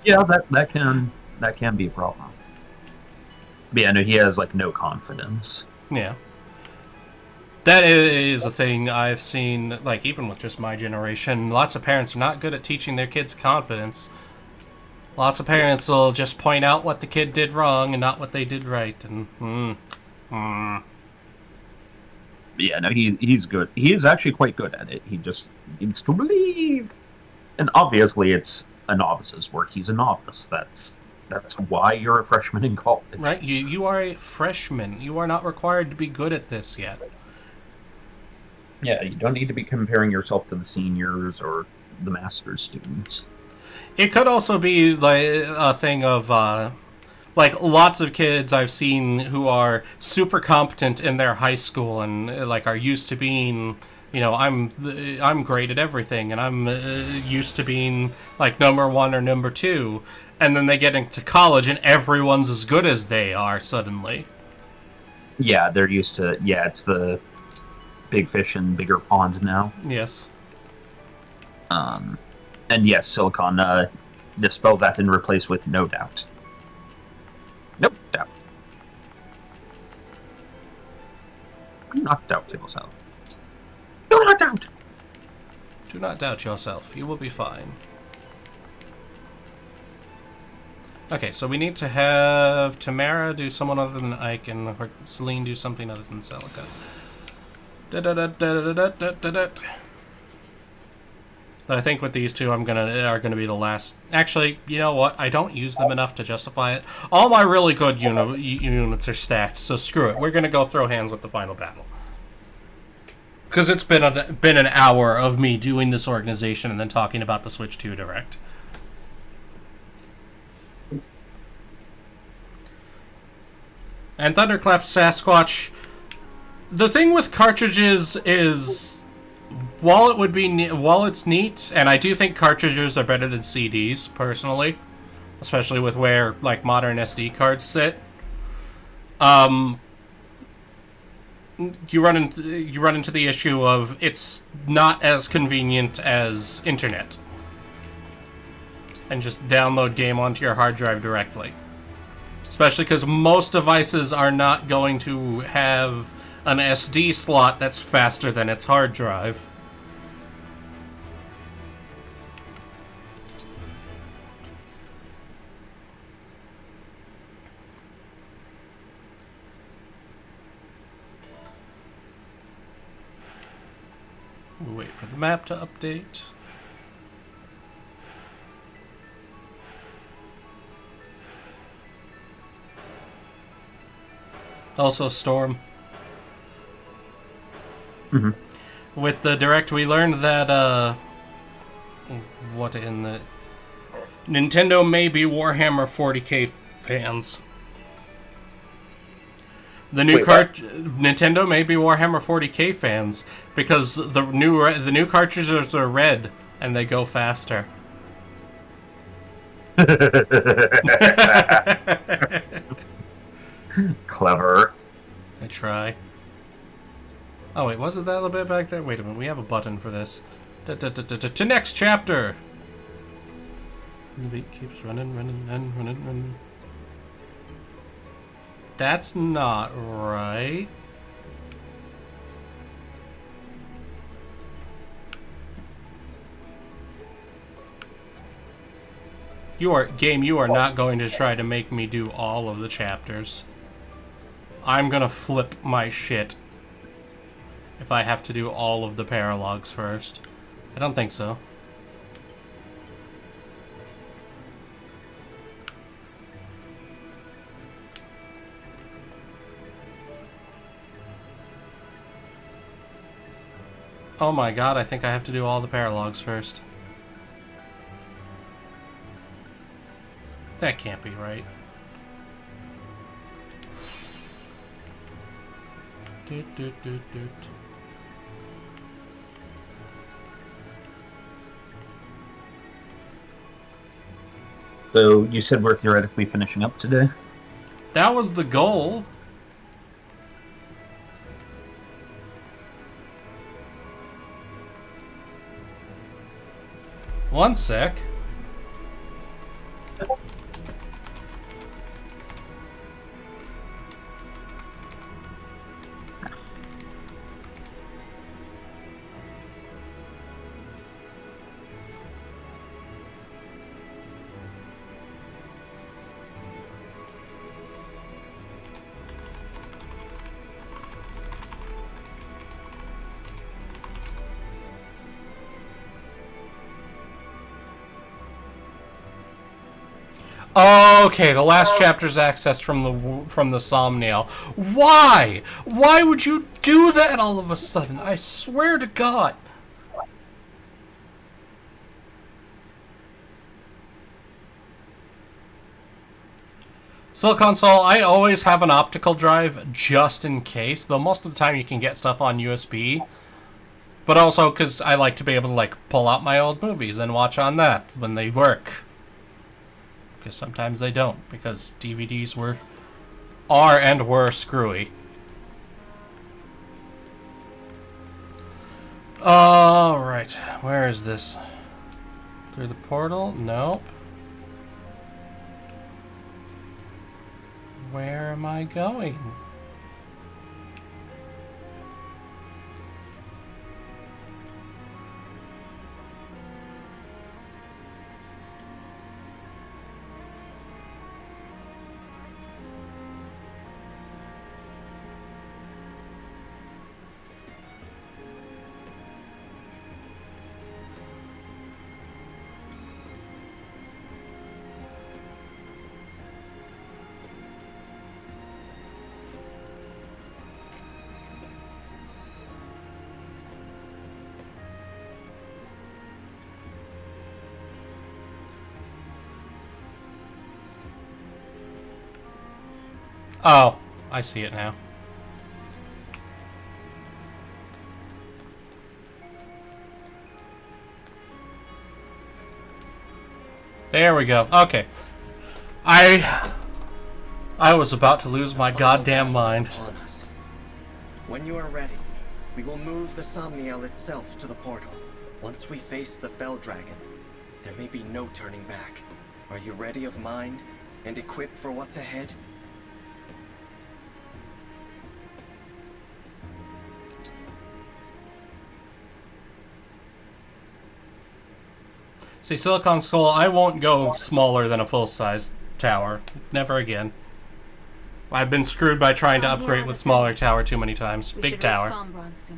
Yeah, that can be a problem. But yeah, no, he has, like, no confidence. Yeah. That is a thing I've seen, like, even with just my generation. Lots of parents are not good at teaching their kids confidence. Lots of parents will just point out what the kid did wrong and not what they did right, and Yeah, no, he's good. He is actually quite good at it. He just needs to believe. And obviously it's a novice's work. He's a novice. That's why you're a freshman in college. Right? You are a freshman. You are not required to be good at this yet. Yeah, you don't need to be comparing yourself to the seniors or the master's students. It could also be like a thing of like lots of kids I've seen who are super competent in their high school and like are used to being, you know, I'm great at everything and I'm used to being like number 1 or number 2, and then they get into college and everyone's as good as they are suddenly. Yeah, they're used to. Yeah, it's the big fish in bigger pond now. Yes. And yes, Silicon, dispel that and replace with no doubt. No doubt. Do not doubt yourself. Do not doubt! Do not doubt yourself. You will be fine. Okay, so we need to have Tamara do someone other than Ike and Celine do something other than Celica. I think with these two, are gonna be the last. Actually, you know what? I don't use them enough to justify it. All my really good units are stacked, so screw it. We're gonna go throw hands with the final battle. Because it's been an hour of me doing this organization and then talking about the Switch 2 Direct. And Thunderclap Sasquatch. The thing with cartridges is, while it's neat, and I do think cartridges are better than CDs personally, especially with where like modern SD cards sit. You run into the issue of it's not as convenient as internet, and just download game onto your hard drive directly. Especially because most devices are not going to have an SD slot that's faster than its hard drive. We'll wait for the map to update. Also, Storm. Mm-hmm. With the Direct, we learned that, what in the... Nintendo may be Warhammer 40k fans. The new Nintendo may be Warhammer 40k fans because the new cartridges are red and they go faster. Clever. I try. Oh wait, was it that little bit back there? Wait a minute, we have a button for this. To next chapter. The beat keeps running. That's not right. You are not going to try to make me do all of the chapters. I'm gonna flip my shit if I have to do all of the paralogs first. I don't think so. Oh my god, I think I have to do all the paralogs first. That can't be right. Doot, doot, doot, doot. So you said we're theoretically finishing up today? That was the goal. One sec. Okay, the last chapter's accessed from the Somniel. Why? Why would you do that all of a sudden? I swear to God. Silicon Soul, I always have an optical drive just in case, though most of the time you can get stuff on USB. But also because I like to be able to like pull out my old movies and watch on that when they work. Because sometimes they don't, because DVDs are and were screwy. Alright, where is this? Through the portal? Nope. Where am I going? Oh, I see it now. There we go. Okay. I was about to lose my goddamn mind. When you are ready, we will move the Somniel itself to the portal. Once we face the Fell Dragon, there may be no turning back. Are you ready of mind and equipped for what's ahead? See, Silicon Soul, I won't go smaller than a full-size tower. Never again. I've been screwed by trying to upgrade with smaller tower too many times. Big tower. Sombron soon.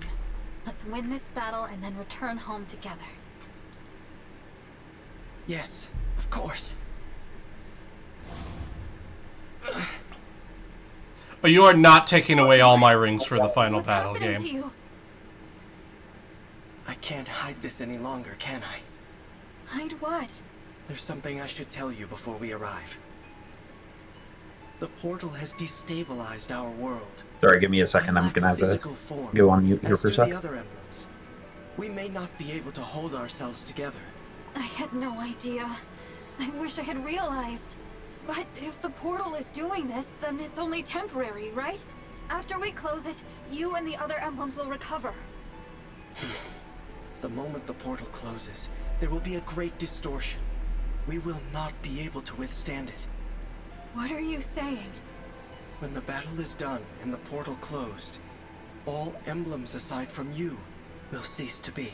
Let's win this battle and then return home together. Yes, of course. But you are not taking away all my rings for the final battle game. You? I can't hide this any longer, can I? Hide what? There's something I should tell you before we arrive. The portal has destabilized our world. Sorry, give me a second. I'm gonna have to go on mute here for a sec. The other emblems, we may not be able to hold ourselves together. I had no idea. I wish I had realized. But if the portal is doing this, then it's only temporary, right? After we close it, you and the other emblems will recover. The moment the portal closes, there will be a great distortion. We will not be able to withstand it. What are you saying? When the battle is done and the portal closed, all emblems aside from you will cease to be.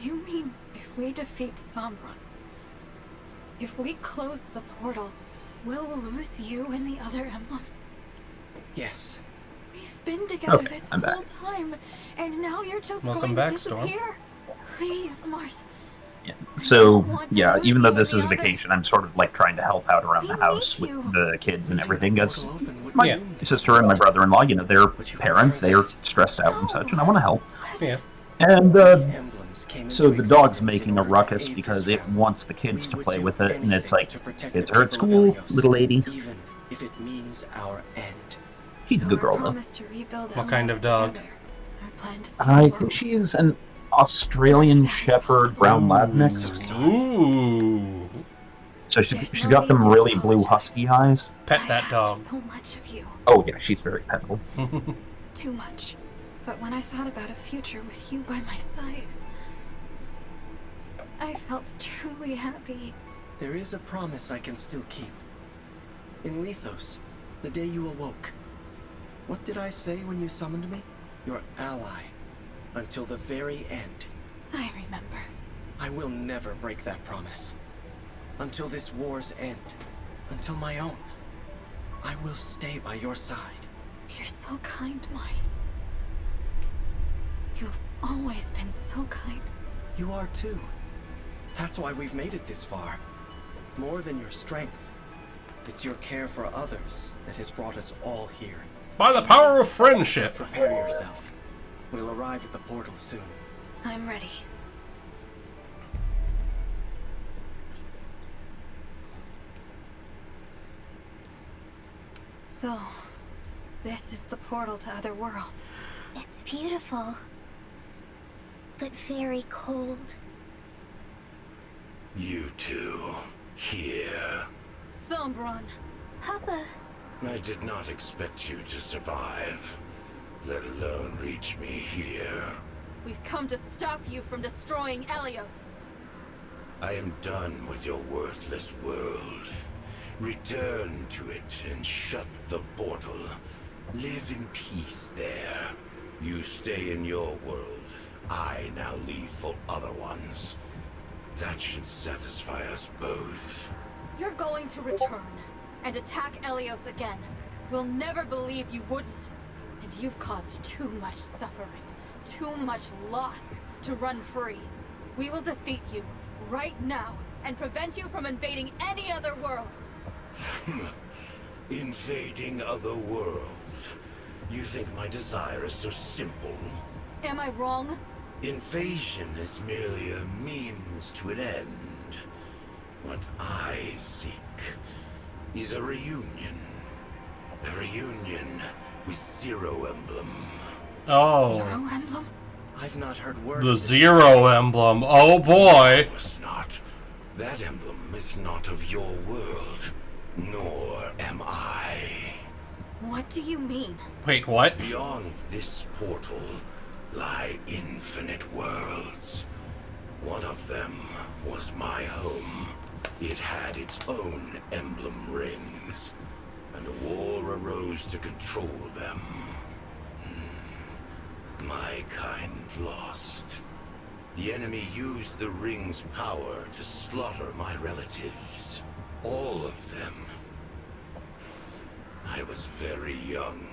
You mean if we defeat Sombron, if we close the portal, we'll lose you and the other emblems? Yes. We've been together Okay, this I'm whole back. time, and now you're just Welcome going back, to Storm. disappear? Please, Marth. So, yeah, even though this is a vacation, I'm sort of like trying to help out around the house with the kids and everything. Because my sister and my brother-in-law, you know, they're parents, they're stressed out and such, and I want to help. Yeah. And so the dog's making a ruckus because it wants the kids to play with it, and it's like, kids are at school, little lady. Even if it means our end. She's a good girl, though. What kind of dog? I think she is an Australian Shepherd Brown Lab mix. Ooh. So she's got them really blue husky eyes. Pet that dog. So much of you. Oh yeah, she's very petable. Too much. But when I thought about a future with you by my side, I felt truly happy. There is a promise I can still keep. In Lethos, the day you awoke, what did I say when you summoned me? Your ally. Until the very end. I remember. I will never break that promise. Until this war's end. Until my own. I will stay by your side. You're so kind, Marth. You've always been so kind. You are too. That's why we've made it this far. More than your strength. It's your care for others that has brought us all here. By the power of friendship. Prepare yourself. We'll arrive at the portal soon. I'm ready. So, this is the portal to other worlds. It's beautiful, but very cold. You two, here. Sombron. Papa. I did not expect you to survive, let alone reach me here. We've come to stop you from destroying Elios. I am done with your worthless world. Return to it and shut the portal. Live in peace there. You stay in your world. I now leave for other ones. That should satisfy us both. You're going to return and attack Elios again. We'll never believe you wouldn't. And you've caused too much suffering, too much loss to run free. We will defeat you right now and prevent you from invading any other worlds. Invading other worlds? You think my desire is so simple? Am I wrong? Invasion is merely a means to an end. What I seek is a reunion. A reunion with Zero Emblem. Oh. Zero Emblem? I've not heard word. The Zero Emblem. Oh boy. Of course not. That emblem is not of your world. Nor am I. What do you mean? Wait, what? Beyond this portal lie infinite worlds. One of them was my home. It had its own emblem rings, and a war arose to control them. My kind lost. The enemy used the ring's power to slaughter my relatives. All of them. I was very young.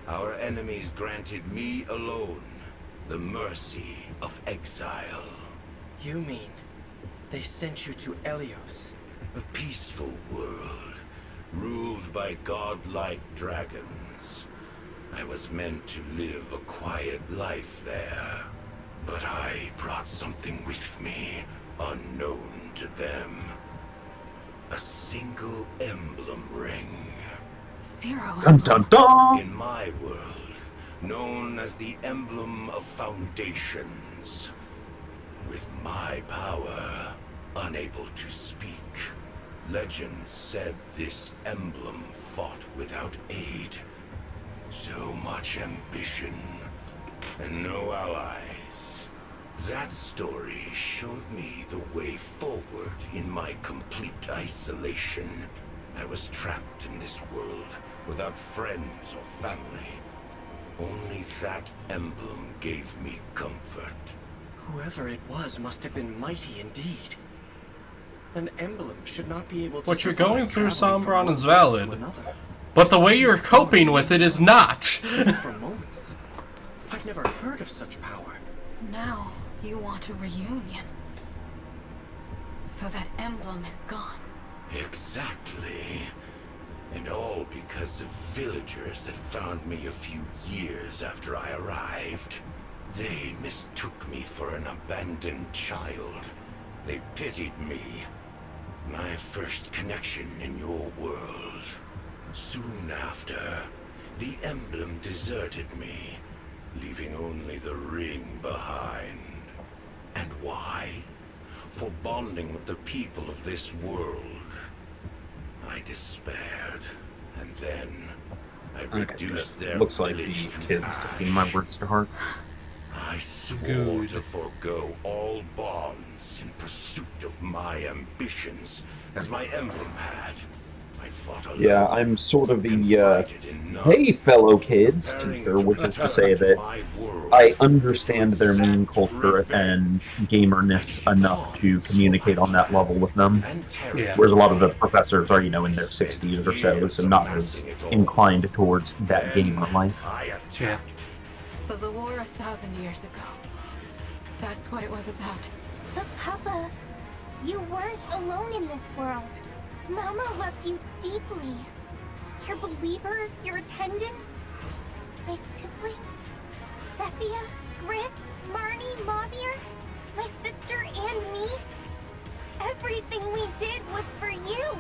Our enemies granted me alone the mercy of exile. You mean they sent you to Elios? A peaceful world, ruled by godlike dragons. I was meant to live a quiet life there. But I brought something with me, unknown to them. A single emblem ring. Zero Dun dun dun! In my world, known as the Emblem of Foundations. With my power, unable to speak, legend said this emblem fought without aid. So much ambition, and no allies. That story showed me the way forward in my complete isolation. I was trapped in this world, without friends or family. Only that emblem gave me comfort. Whoever it was must have been mighty indeed. An emblem should not be able to. What you're survive going through, traveling from Sombron, one is world to valid. another. But the way you're coping with it is not. For moments. I've never heard of such power. Now, you want a reunion. So that emblem is gone. Exactly. And all because of villagers that found me a few years after I arrived. They mistook me for an abandoned child. They pitied me. My first connection in your world. Soon after, the emblem deserted me, leaving only the ring behind. And why? For bonding with the people of this world. I despaired, and then I reduced their Looks like village the to kids ash. taking my words to heart. I swore to forego all bonds in pursuit of my ambitions, as my emblem had. I fought alone. Yeah, I'm sort of the, hey fellow kids teacher, which is to say that I understand their meme culture and gamerness enough to communicate on that level with them. Yeah. Whereas a lot of the professors are, in their 60s or so not as inclined towards that gamer life. Yeah. So the war 1,000 years ago. That's what it was about. But Papa, you weren't alone in this world. Mama loved you deeply. Your believers, your attendants, my siblings, Sephia, Gris, Marnie, Mavir, my sister and me. Everything we did was for you.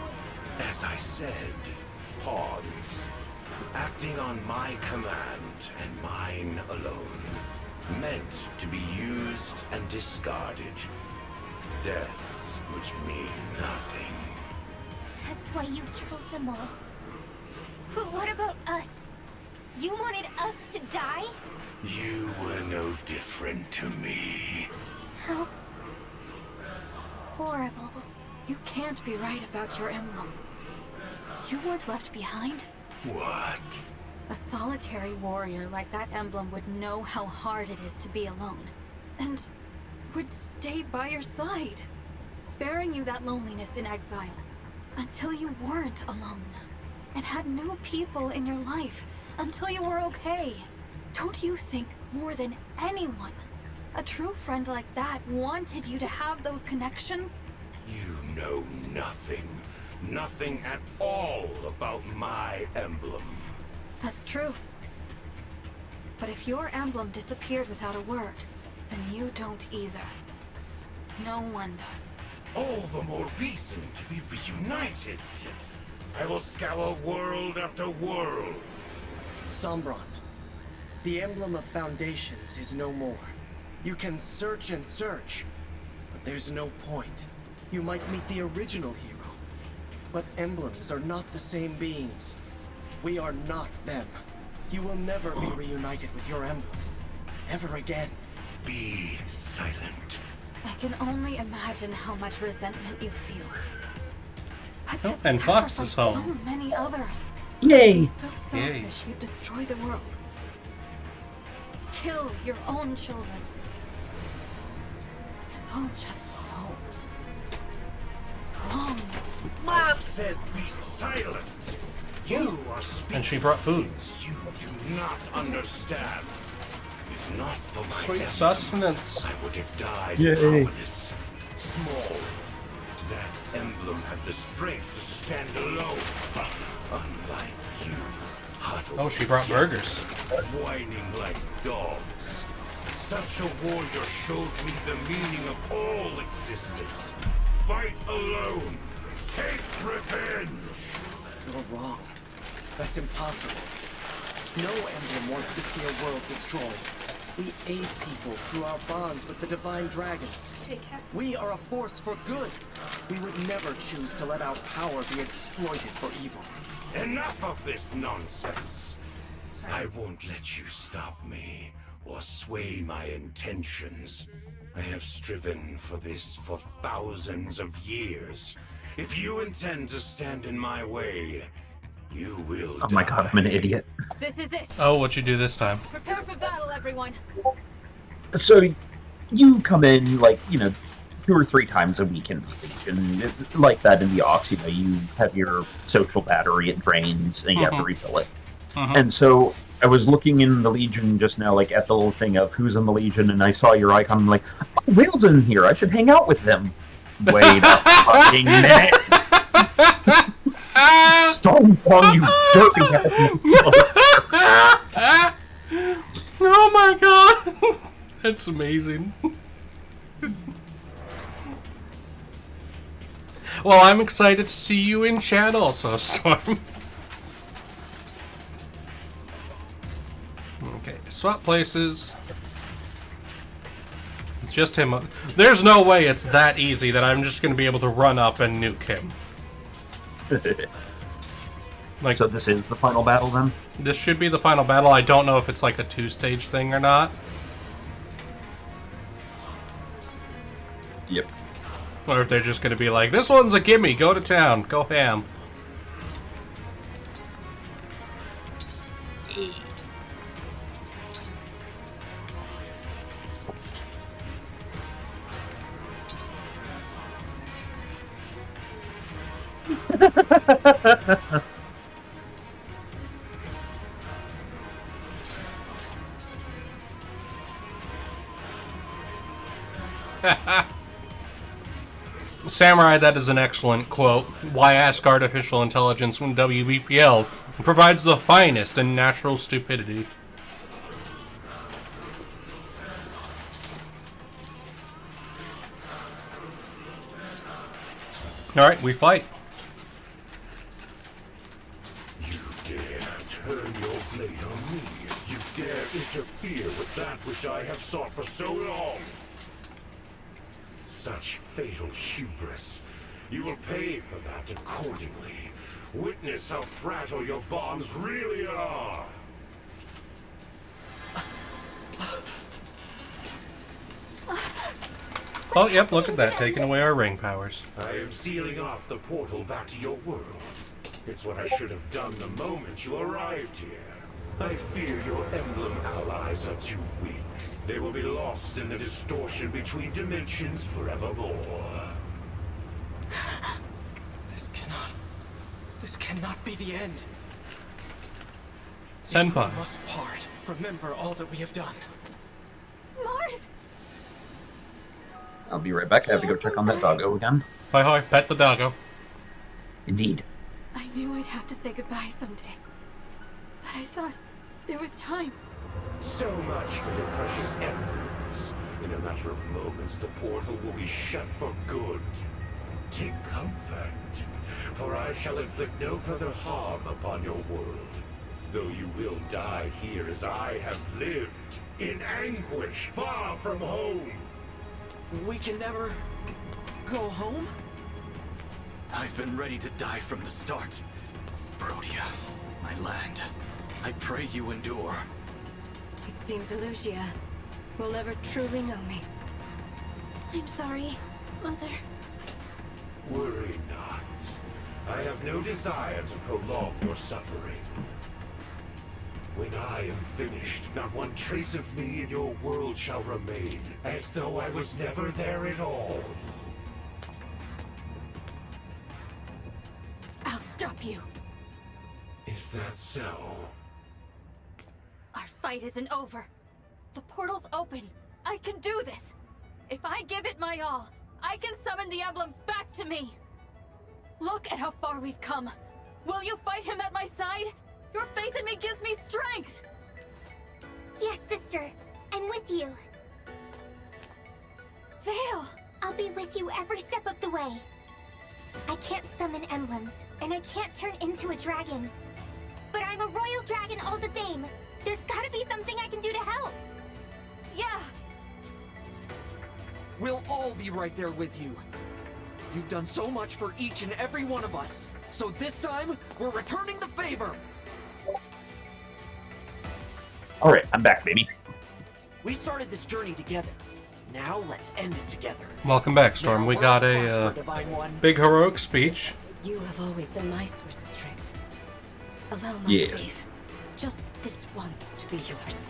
As I said, pawns, acting on my command and mine alone, meant to be used and discarded. Deaths which mean nothing. That's why you killed them all. But what about us? You wanted us to die? You were no different to me. How horrible. You can't be right about your emblem. You weren't left behind. What? A solitary warrior like that emblem would know how hard it is to be alone. And would stay by your side, sparing you that loneliness in exile. Until you weren't alone. And had new people in your life. Until you were okay. Don't you think more than anyone, a true friend like that wanted you to have those connections? You know nothing. Nothing at all about my emblem. That's true. But if your emblem disappeared without a word, then you don't either. No one does. All the more reason to be reunited. I will scour world after world. Sombron, the emblem of foundations is no more. You can search and search, but there's no point. You might meet the original hero, but emblems are not the same beings. We are not them. You will never be reunited with your emblem. Ever again. Be silent. I can only imagine how much resentment you feel. But to and Fox sacrifice is home. so many others. Yay! Be so selfish you'd destroy the world. Kill your own children. It's all just so wrong. I said be silent. You are speaking And she brought food. things you do not understand. If not for my Sweet emblem, sustenance. I would have died Yay. powerless, small. That emblem had the strength to stand alone. Unlike you, huddled Oh, she brought together, burgers. whining like dogs. Such a warrior showed me the meaning of all existence. Fight alone. Take revenge. You're wrong. That's impossible. No emblem wants to see a world destroyed. We aid people through our bonds with the divine dragons. We are a force for good. We would never choose to let our power be exploited for evil. Enough of this nonsense. I won't let you stop me or sway my intentions. I have striven for this for thousands of years. If you intend to stand in my way, you will Oh my god, I'm an idiot. This is it. Oh, what'd you do this time? Prepare for battle, everyone. So, you come in, 2 or 3 times a week in the Legion. Like that in the Ox, you have your social battery, it drains, and you have to refill it. And so, I was looking in the Legion just now, at the little thing of who's in the Legion, and I saw your icon, I'm like, oh, Rale's in here, I should hang out with them. Wait a fucking minute. Stormfall, you dirty ass. Oh my god! That's amazing. Well, I'm excited to see you in chat also, Storm. Okay, swap places. It's just him. There's no way it's that easy that I'm just going to be able to run up and nuke him. Like, so this is the final battle then? This should be the final battle. I don't know if it's like a 2-stage thing or not. Yep. Or if they're just going to be like, this one's a gimme, go to town, go ham. Samurai, that is an excellent quote. Why ask artificial intelligence when WBPL provides the finest in natural stupidity? Alright, we fight. You dare turn your blade on me. You dare interfere with that which I have sought for so long. Such fatal hubris. You will pay for that accordingly. Witness how fragile your bonds really are. Oh, yep, look at that, taking away our ring powers. I am sealing off the portal back to your world. It's what I should have done the moment you arrived here. I fear your emblem allies are too weak. They will be lost in the distortion between dimensions forevermore. This cannot be the end. Senpai. If we must part. Remember all that we have done. Marth! I'll be right back. I have to go check on that doggo again. Hi, hi, pet the doggo. Indeed. I knew I'd have to say goodbye someday. But I thought there was time. So much for your precious emblems. In a matter of moments, the portal will be shut for good. Take comfort, for I shall inflict no further harm upon your world. Though you will die here as I have lived, in anguish, far from home. We can never go home? I've been ready to die from the start. Brodia, my land, I pray you endure. It seems Lucia will never truly know me. I'm sorry, Mother. Worry not. I have no desire to prolong your suffering. When I am finished, not one trace of me in your world shall remain, as though I was never there at all. I'll stop you. Is that so? Our fight isn't over. The portal's open. I can do this. If I give it my all, I can summon the emblems back to me. Look at how far we've come. Will you fight him at my side? Your faith in me gives me strength. Yes, sister. I'm with you. Vale! I'll be with you every step of the way. I can't summon emblems, and I can't turn into a dragon. But I'm a royal dragon all the same. There's gotta be something I can do to help. Yeah! We'll all be right there with you. You've done so much for each and every one of us. So this time, we're returning the favor. Alright, I'm back, baby. We started this journey together. Now let's end it together. Welcome back, Storm. We got a big heroic speech. You have always been my source of strength. Allow my Yeah. faith, just this once, to be yours.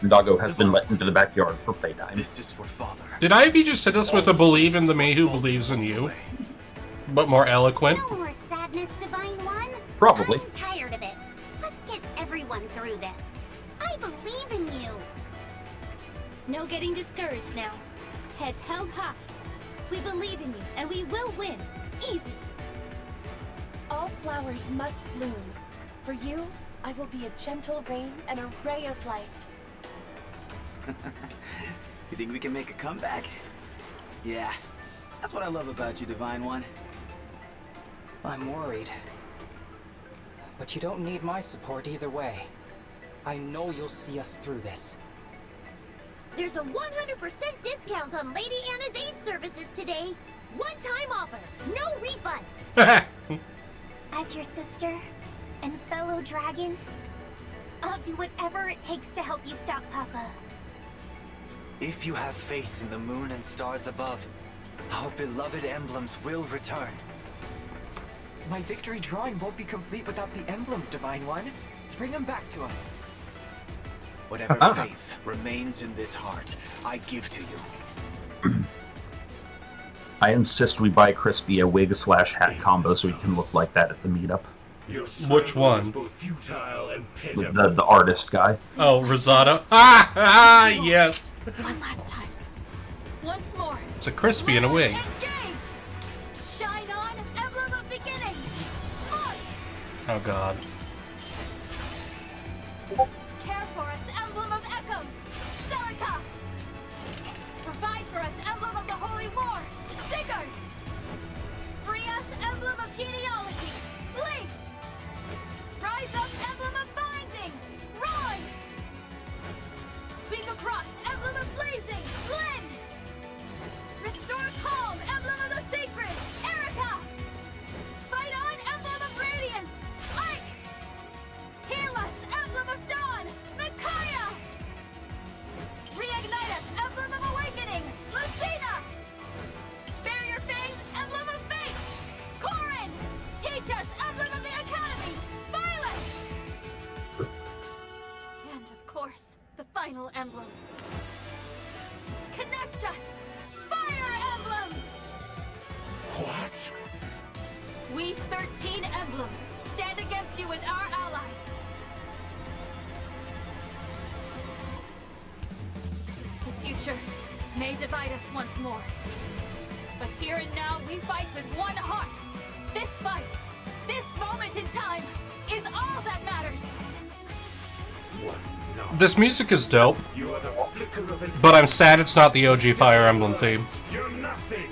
Doggo has been let into the backyard for playtime. This is for father. Did Ivy just hit us with a believe in the me who believes in you? But more eloquent? No more sadness, Divine One. Probably. I'm tired of it. Let's get everyone through this. I believe in you. No getting discouraged now. Heads held high. We believe in you, and we will win. Easy. All flowers must bloom. For you, I will be a gentle rain and a ray of light. You think we can make a comeback? Yeah, that's what I love about you, Divine One. I'm worried. But you don't need my support either way. I know you'll see us through this. There's a 100% discount on Lady Anna's aid services today. One-time offer, no refunds. As your sister and fellow dragon, I'll do whatever it takes to help you stop Papa. If you have faith in the moon and stars above, our beloved emblems will return. My victory drawing won't be complete without the emblems, Divine One. Bring them back to us. Whatever faith remains in this heart, I give to you. I insist we buy Crispy a wig/hat combo so he can look like that at the meetup. Which one? With the artist guy. Oh, Rosado. Ah, yes. One last time. Once more. It's a Crispy in a wig. Engage! Shine on, emblem of beginning! March! Oh god. Care for us, emblem of echoes! Celica! Provide for us, emblem of the holy war! Sigurd! Free us, emblem of genealogy! Leaf! Rise up, emblem of binding! Roy! Sweep across, emblem of blazing! Lynn! Restore calm, emblem of the sacred! Erica! Fight on, emblem of radiance! Ike! Heal us, emblem of dawn! Micaiah! Reignite us, emblem of awakening! Lucina! Bear your fangs, emblem of fate! Corin! Teach us, emblem of the academy! Violet! And of course, the final emblem. Connect us! Fire Emblem! What? We 13 emblems stand against you with our allies. The future may divide us once more. But here and now, we fight with one heart. This fight, this moment in time, is all that matters. This music is dope, but I'm sad it's not the OG Fire Emblem theme. You're nothing.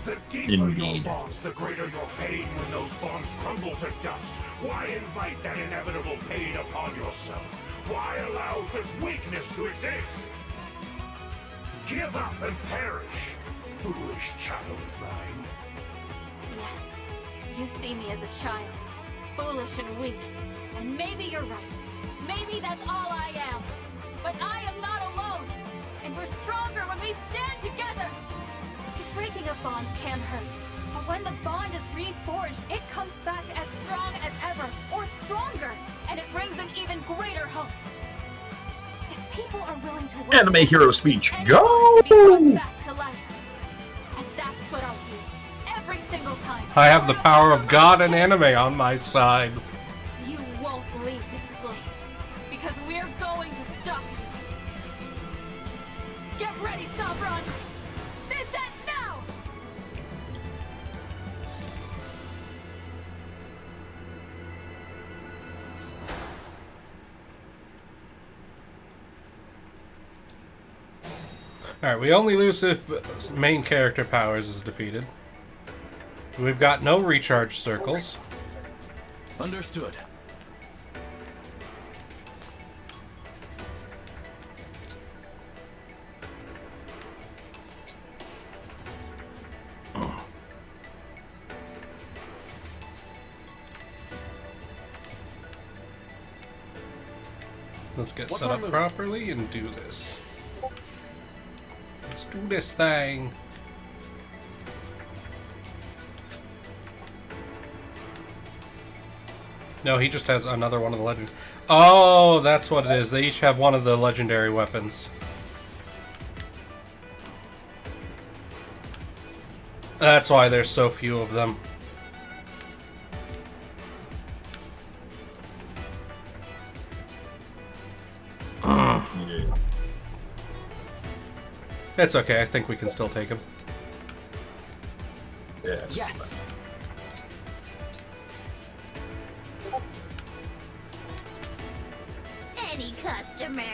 The deeper Indeed. your bonds, the greater your pain when those bonds crumble to dust. Why invite that inevitable pain upon yourself? Why allow such weakness to exist? Give up and perish, foolish child of mine. Yes, you see me as a child, foolish and weak. And maybe you're right. Maybe that's all I am. But I am not alone. And we're stronger when we stand together. The breaking of bonds can hurt. But when the bond is reforged, it comes back as strong as ever, or stronger. And it brings an even greater hope. If people are willing to work, Anime hero speech. anyone Go! can be brought back to life. And that's what I'll do. Every single time. I have the power of God and anime on my side. You won't leave this place, because we're going to stop you. Get ready, Sabran! This ends now! Alright, we only lose if main character powers is defeated. We've got no recharge circles. Understood. Let's get What's set our up move? properly and do this. Let's do this thing. No, he just has another one of the legend. Oh, that's what it is. They each have one of the legendary weapons. That's why there's so few of them. It's okay, I think we can still take him. Yes. Yes. Any customers?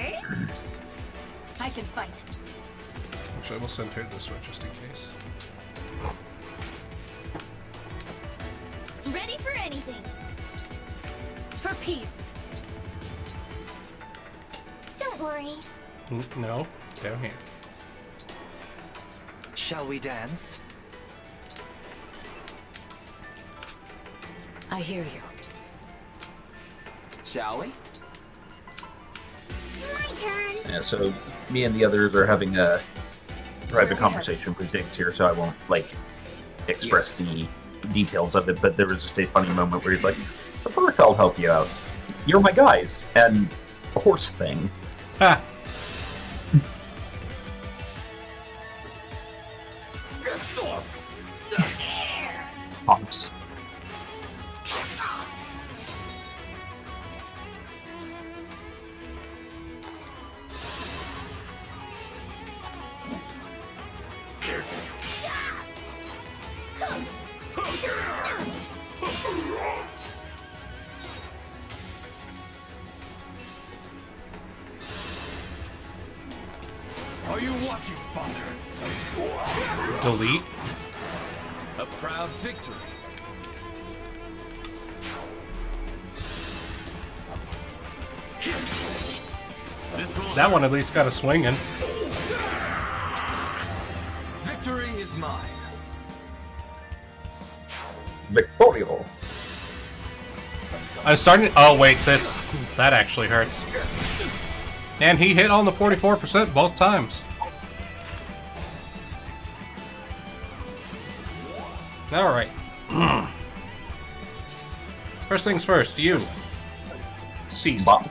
I can fight. Actually, we'll send her this one just in case. Ready for anything. For peace. Don't worry. No, down here. Shall we dance? I hear you. Shall we? My turn. Yeah, so me and the others are having a private conversation with Diggs here, so I won't, like, express the details of it, but there was just a funny moment where he's like, first I'll help you out. You're my guys, and a horse thing. Ha! Honks. Are you watching, Father? Delete. A proud victory. That one at least got a swinging. Victory is mine. Victorio. I was starting. Oh wait, that actually hurts. And he hit on the 44% both times. All right. First things first. You. Cease. Bop.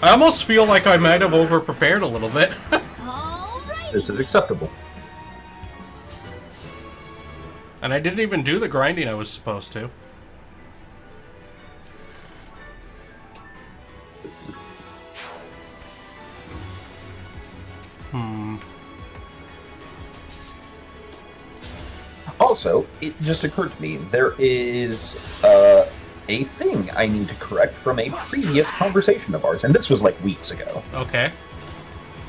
I almost feel like I might have over-prepared a little bit. This is acceptable. And I didn't even do the grinding I was supposed to. Also, it just occurred to me, there is a thing I need to correct from a previous conversation of ours, and this was like weeks ago. Okay.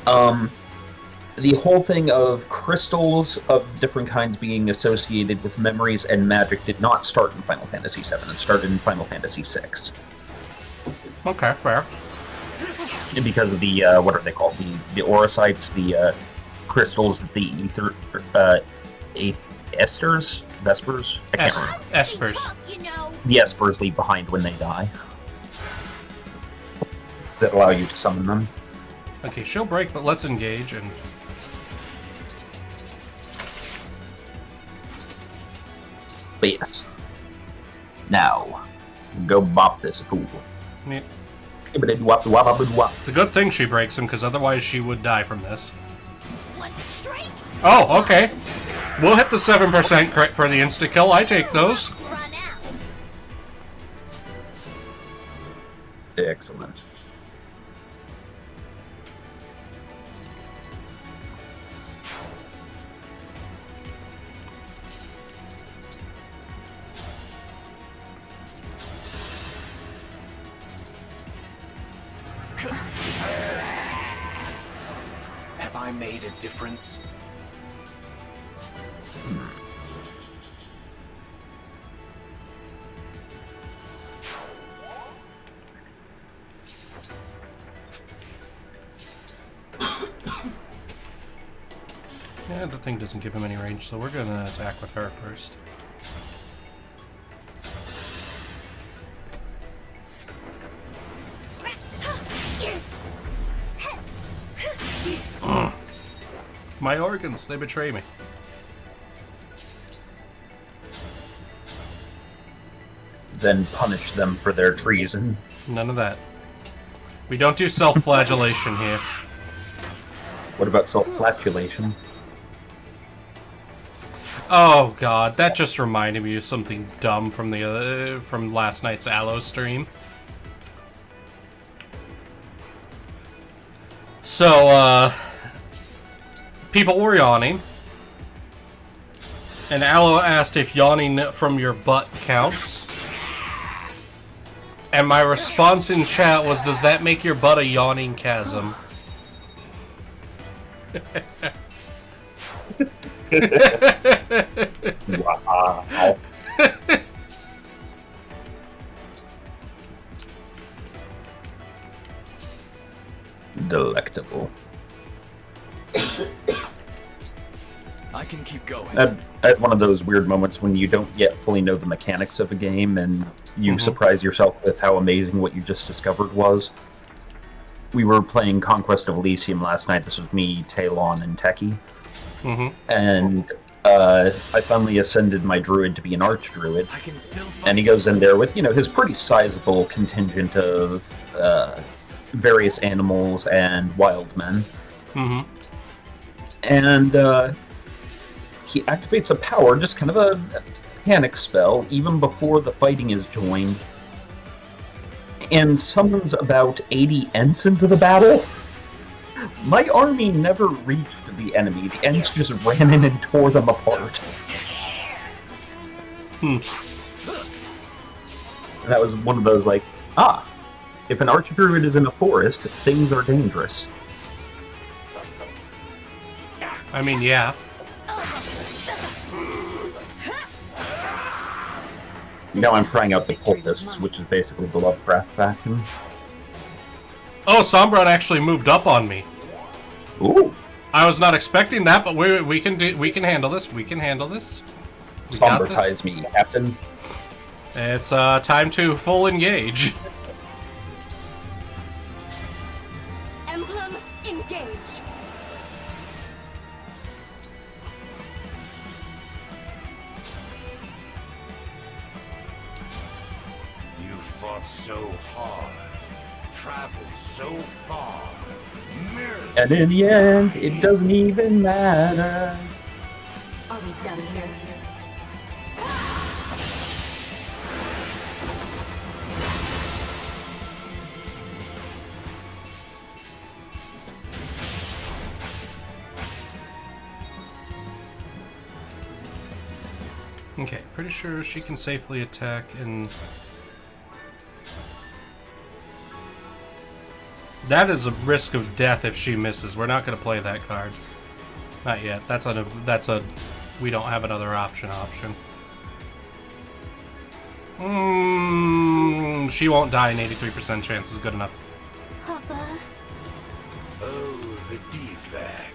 The whole thing of crystals of different kinds being associated with memories and magic did not start in Final Fantasy VII. It started in Final Fantasy VI. Okay, fair. Because of the, what are they called? The aurosites, the crystals that the ether, esters? Vespers? I can't remember. Espers. The espers leave behind when they die. That allow you to summon them. Okay, she'll break, but let's engage and... But yes. Now, go bop this fool. Yeah. It's a good thing she breaks him, because otherwise she would die from this. Oh, okay. We'll hit the 7% crit for the insta-kill. I take those. Excellent. Have I made a difference? Yeah, the thing doesn't give him any range, so we're gonna attack with her first. My organs, they betray me. Then punish them for their treason. None of that. We don't do self-flagellation here. What about self-flagellation? Oh god, that just reminded me of something dumb from the from last night's Aloe stream. So, people were yawning. And Aloe asked if yawning from your butt counts. And my response in chat was, does that make your butt a yawning chasm? Wow. Delectable. I can keep going. I had one of those weird moments when you don't yet fully know the mechanics of a game and you surprise yourself with how amazing what you just discovered was. We were playing Conquest of Elysium last night. This was me, Talon, and Techie. And I finally ascended my druid to be an archdruid. And he goes in there with, you know, his pretty sizable contingent of various animals and wild men. And he activates a power, just kind of a panic spell, even before the fighting is joined, and summons about 80 Ents into the battle. My army never reached the enemy. The Ents just ran in and tore them apart. That was one of those, like, if an archdruid is in a forest, things are dangerous. I mean, yeah. Now I'm trying out the cultists, which is basically the Lovecraft faction. Oh, Sombron actually moved up on me. Ooh. I was not expecting that, but we can handle this. We can handle this. We got this. Sombertize me, Captain. It's time to full engage. Emblem Engage. You fought so hard, traveled so far, merely... And in the end, it doesn't even matter. Are we done here? Okay, pretty sure she can safely attack and... That is a risk of death if she misses. We're not going to play that card. Not yet. That's a we don't have another option. She won't die. An 83% chance is good enough. Papa. Oh, the defect.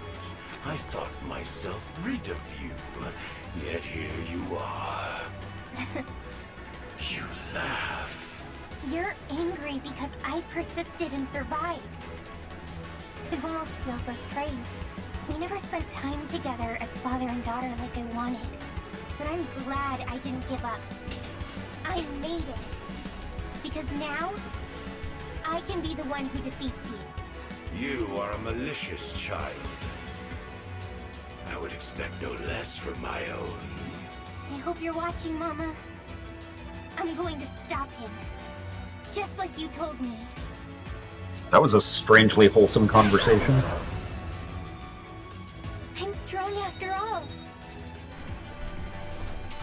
I thought myself rid of you, yet here you are. You laugh. You're angry because I persisted and survived. It almost feels like praise. We never spent time together as father and daughter like I wanted. But I'm glad I didn't give up. I made it. Because now, I can be the one who defeats you. You are a malicious child. I would expect no less from my own. I hope you're watching, Mama. I'm going to stop him. Just like you told me. That was a strangely wholesome conversation. I'm strong after all.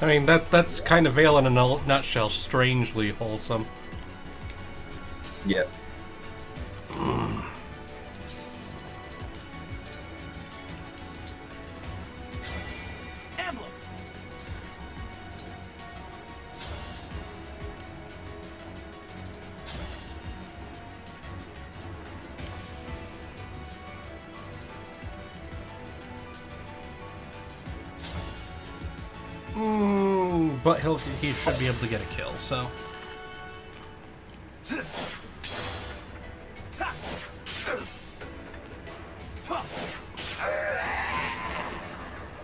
I mean, that's kind of Vale in a nutshell. Strangely wholesome. Yeah. But he should be able to get a kill, so...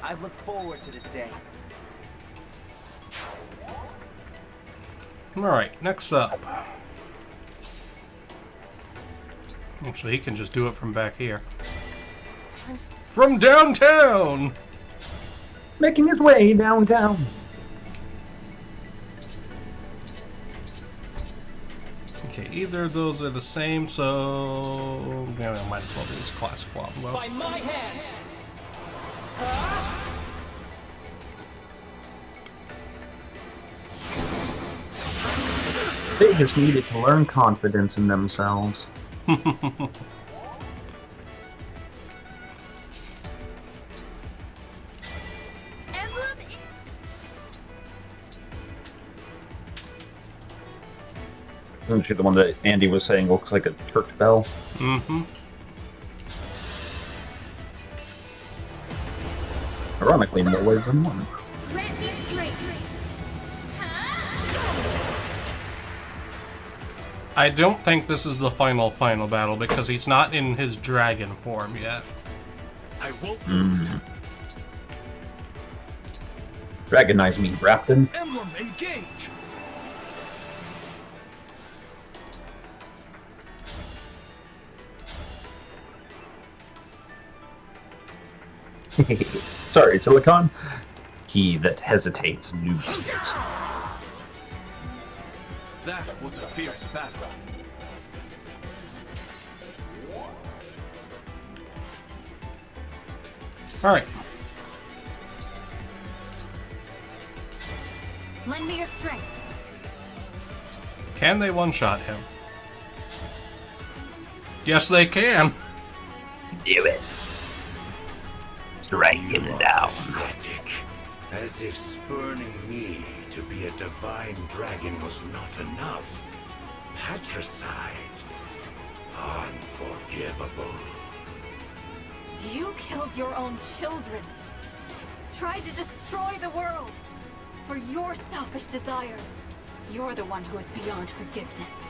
I've looked forward to this day. Alright, next up. Actually, he can just do it from back here. From downtown! Making his way downtown. Okay, either of those are the same, so... Yeah, I might as well do this classic wombo. By my hand! They just needed to learn confidence in themselves. Isn't she the one that Andy was saying looks like a church bell? Mm-hmm. Ironically, more ways than one. I don't think this is the final battle because he's not in his dragon form yet. I won't lose. Dragonize me, Rapton. Emblem Engage! Sorry, Silicon. He that hesitates loses it. That was a fierce battle. Alright. Lend me your strength. Can they one-shot him? Yes, they can. Do it. Strike him down. Pathetic. As if spurning me to be a divine dragon was not enough. Patricide. Unforgivable. You killed your own children. Tried to destroy the world. For your selfish desires. You're the one who is beyond forgiveness.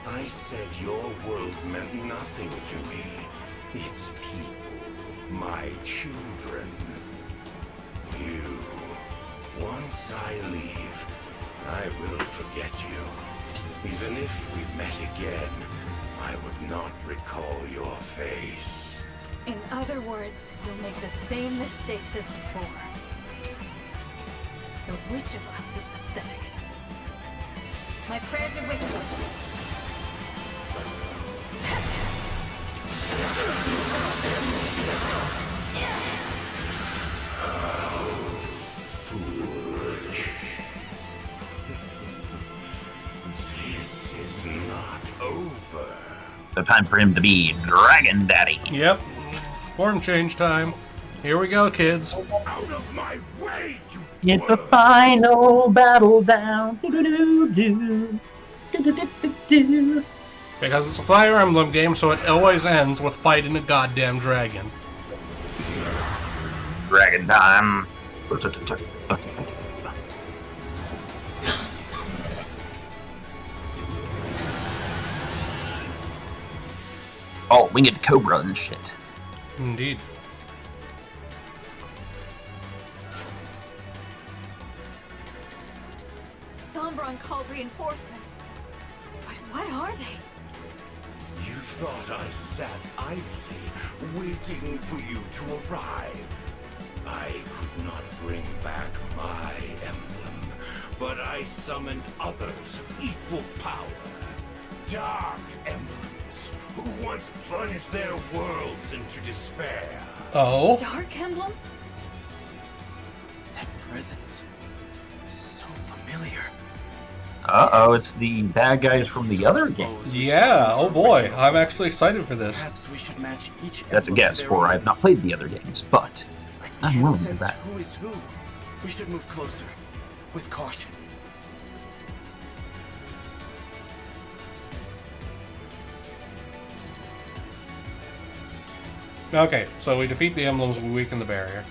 I said your world meant nothing to me. Its people. My children. You. Once I leave, I will forget you. Even if we met again, I would not recall your face. In other words, you'll make the same mistakes as before. So which of us is pathetic? My prayers are with you. Foolish. This is not over. So time for him to be Dragon Daddy. Yep. Form change time. Here we go, kids. Out of my way, you It's the final battle down. Do-do-do-do. Do-do-do-do-do. Because it's a Fire Emblem game, so it always ends with fighting a goddamn dragon. Dragon time. Oh, winged cobra and shit. Indeed. Sombron called reinforcements. But what are they? You thought I sat idly, waiting for you to arrive. I could not bring back my emblem, but I summoned others of equal power. Dark emblems, who once plunged their worlds into despair. Oh? Dark emblems? That presence. So familiar. Uh-oh, it's the bad guys from the other games. Yeah, oh boy, I'm actually excited for this. Perhaps we should match each That's a emblem guess, to their for own. I've not played the other games, but I'm Can't willing to sense that. who is who. We should move closer, with caution. Okay, so we defeat the emblems, we weaken the barrier.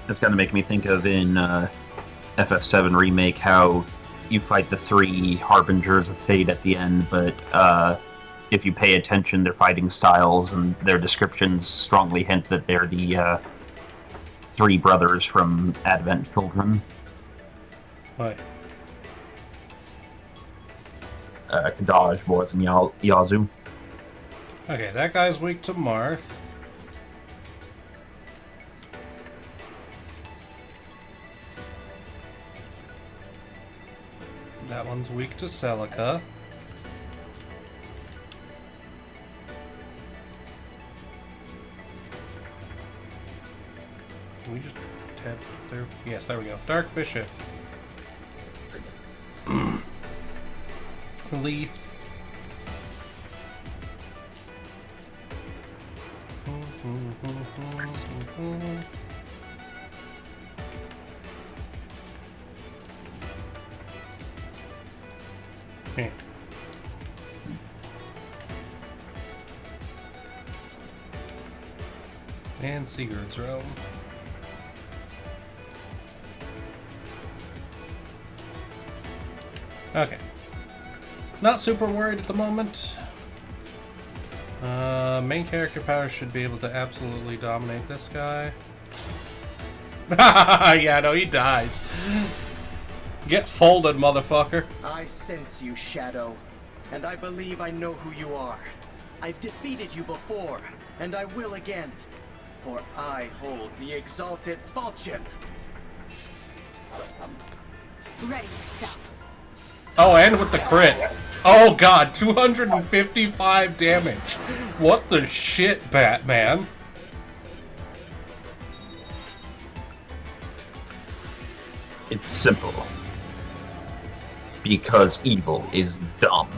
That's gonna make me think of in FF7 Remake how you fight the 3 Harbingers of Fate at the end, but if you pay attention, their fighting styles and their descriptions strongly hint that they're the 3 brothers from Advent Children. Right. Kadaj, Boaz, and Yazoo. Okay, that guy's weak to Marth. That one's weak to Celica. Can we just tap there? Yes, there we go. Dark Bishop. Leaf. Okay. And Sigurd's Realm. Okay. Not super worried at the moment. Main character power should be able to absolutely dominate this guy. Yeah, no, he dies. Get folded, motherfucker. I sense you, Shadow, and I believe I know who you are. I've defeated you before, and I will again, for I hold the exalted falchion. Ready yourself. Oh, and with the crit. Oh god, 255 damage. What the shit, Batman? It's simple. Because evil is dumb.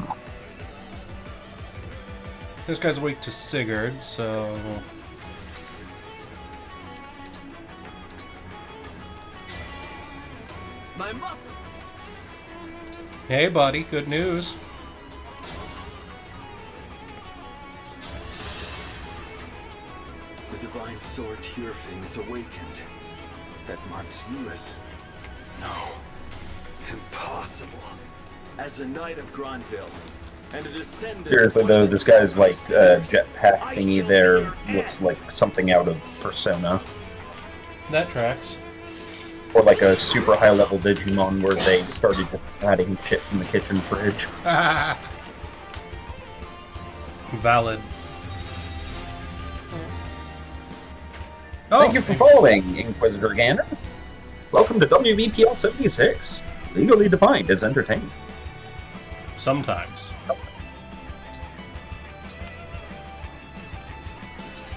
This guy's weak to Sigurd, so... My muscle. Hey, buddy, good news. The divine sword Tyrfing is awakened. That marks you as... No. Impossible. As a knight of Granville, and a descendant... Seriously though, this guy's like jetpack thingy there looks like something out of Persona. That tracks. Or like a super high level Digimon where they started adding shit from the kitchen fridge. Valid. Thank you for following, Inquisitor Gander. Welcome to WVPL 76. Legally defined as entertainment. Sometimes.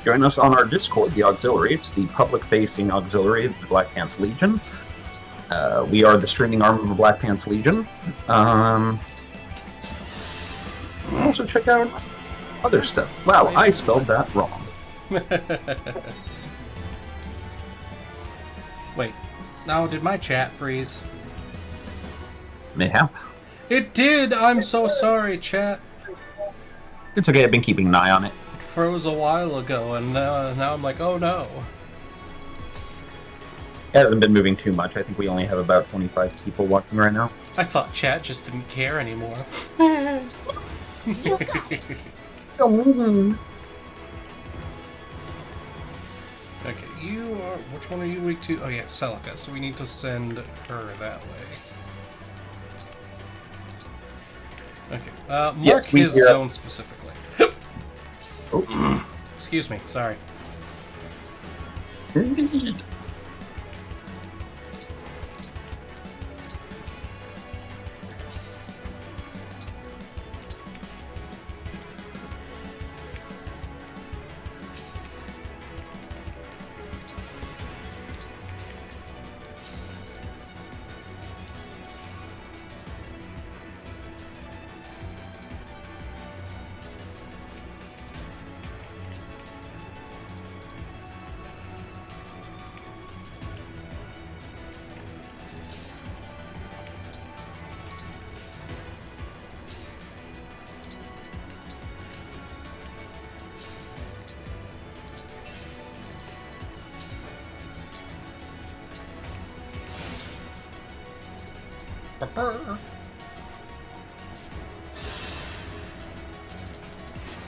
Join us on our Discord, the Auxiliary. It's the public-facing auxiliary of the Black Pants Legion. We are the streaming arm of the Black Pants Legion. Also check out other stuff. Wow, I spelled that wrong. Wait, now did my chat freeze? Mayhap. It did! I'm so sorry, chat. It's okay, I've been keeping an eye on it. It froze a while ago, and now I'm like, oh no. It hasn't been moving too much. I think we only have about 25 people watching right now. I thought chat just didn't care anymore. Okay, you are... Which one are you weak to? Oh yeah, Celica, so we need to send her that way. Okay, mark his zone specifically. Oh. Excuse me, sorry. Indeed.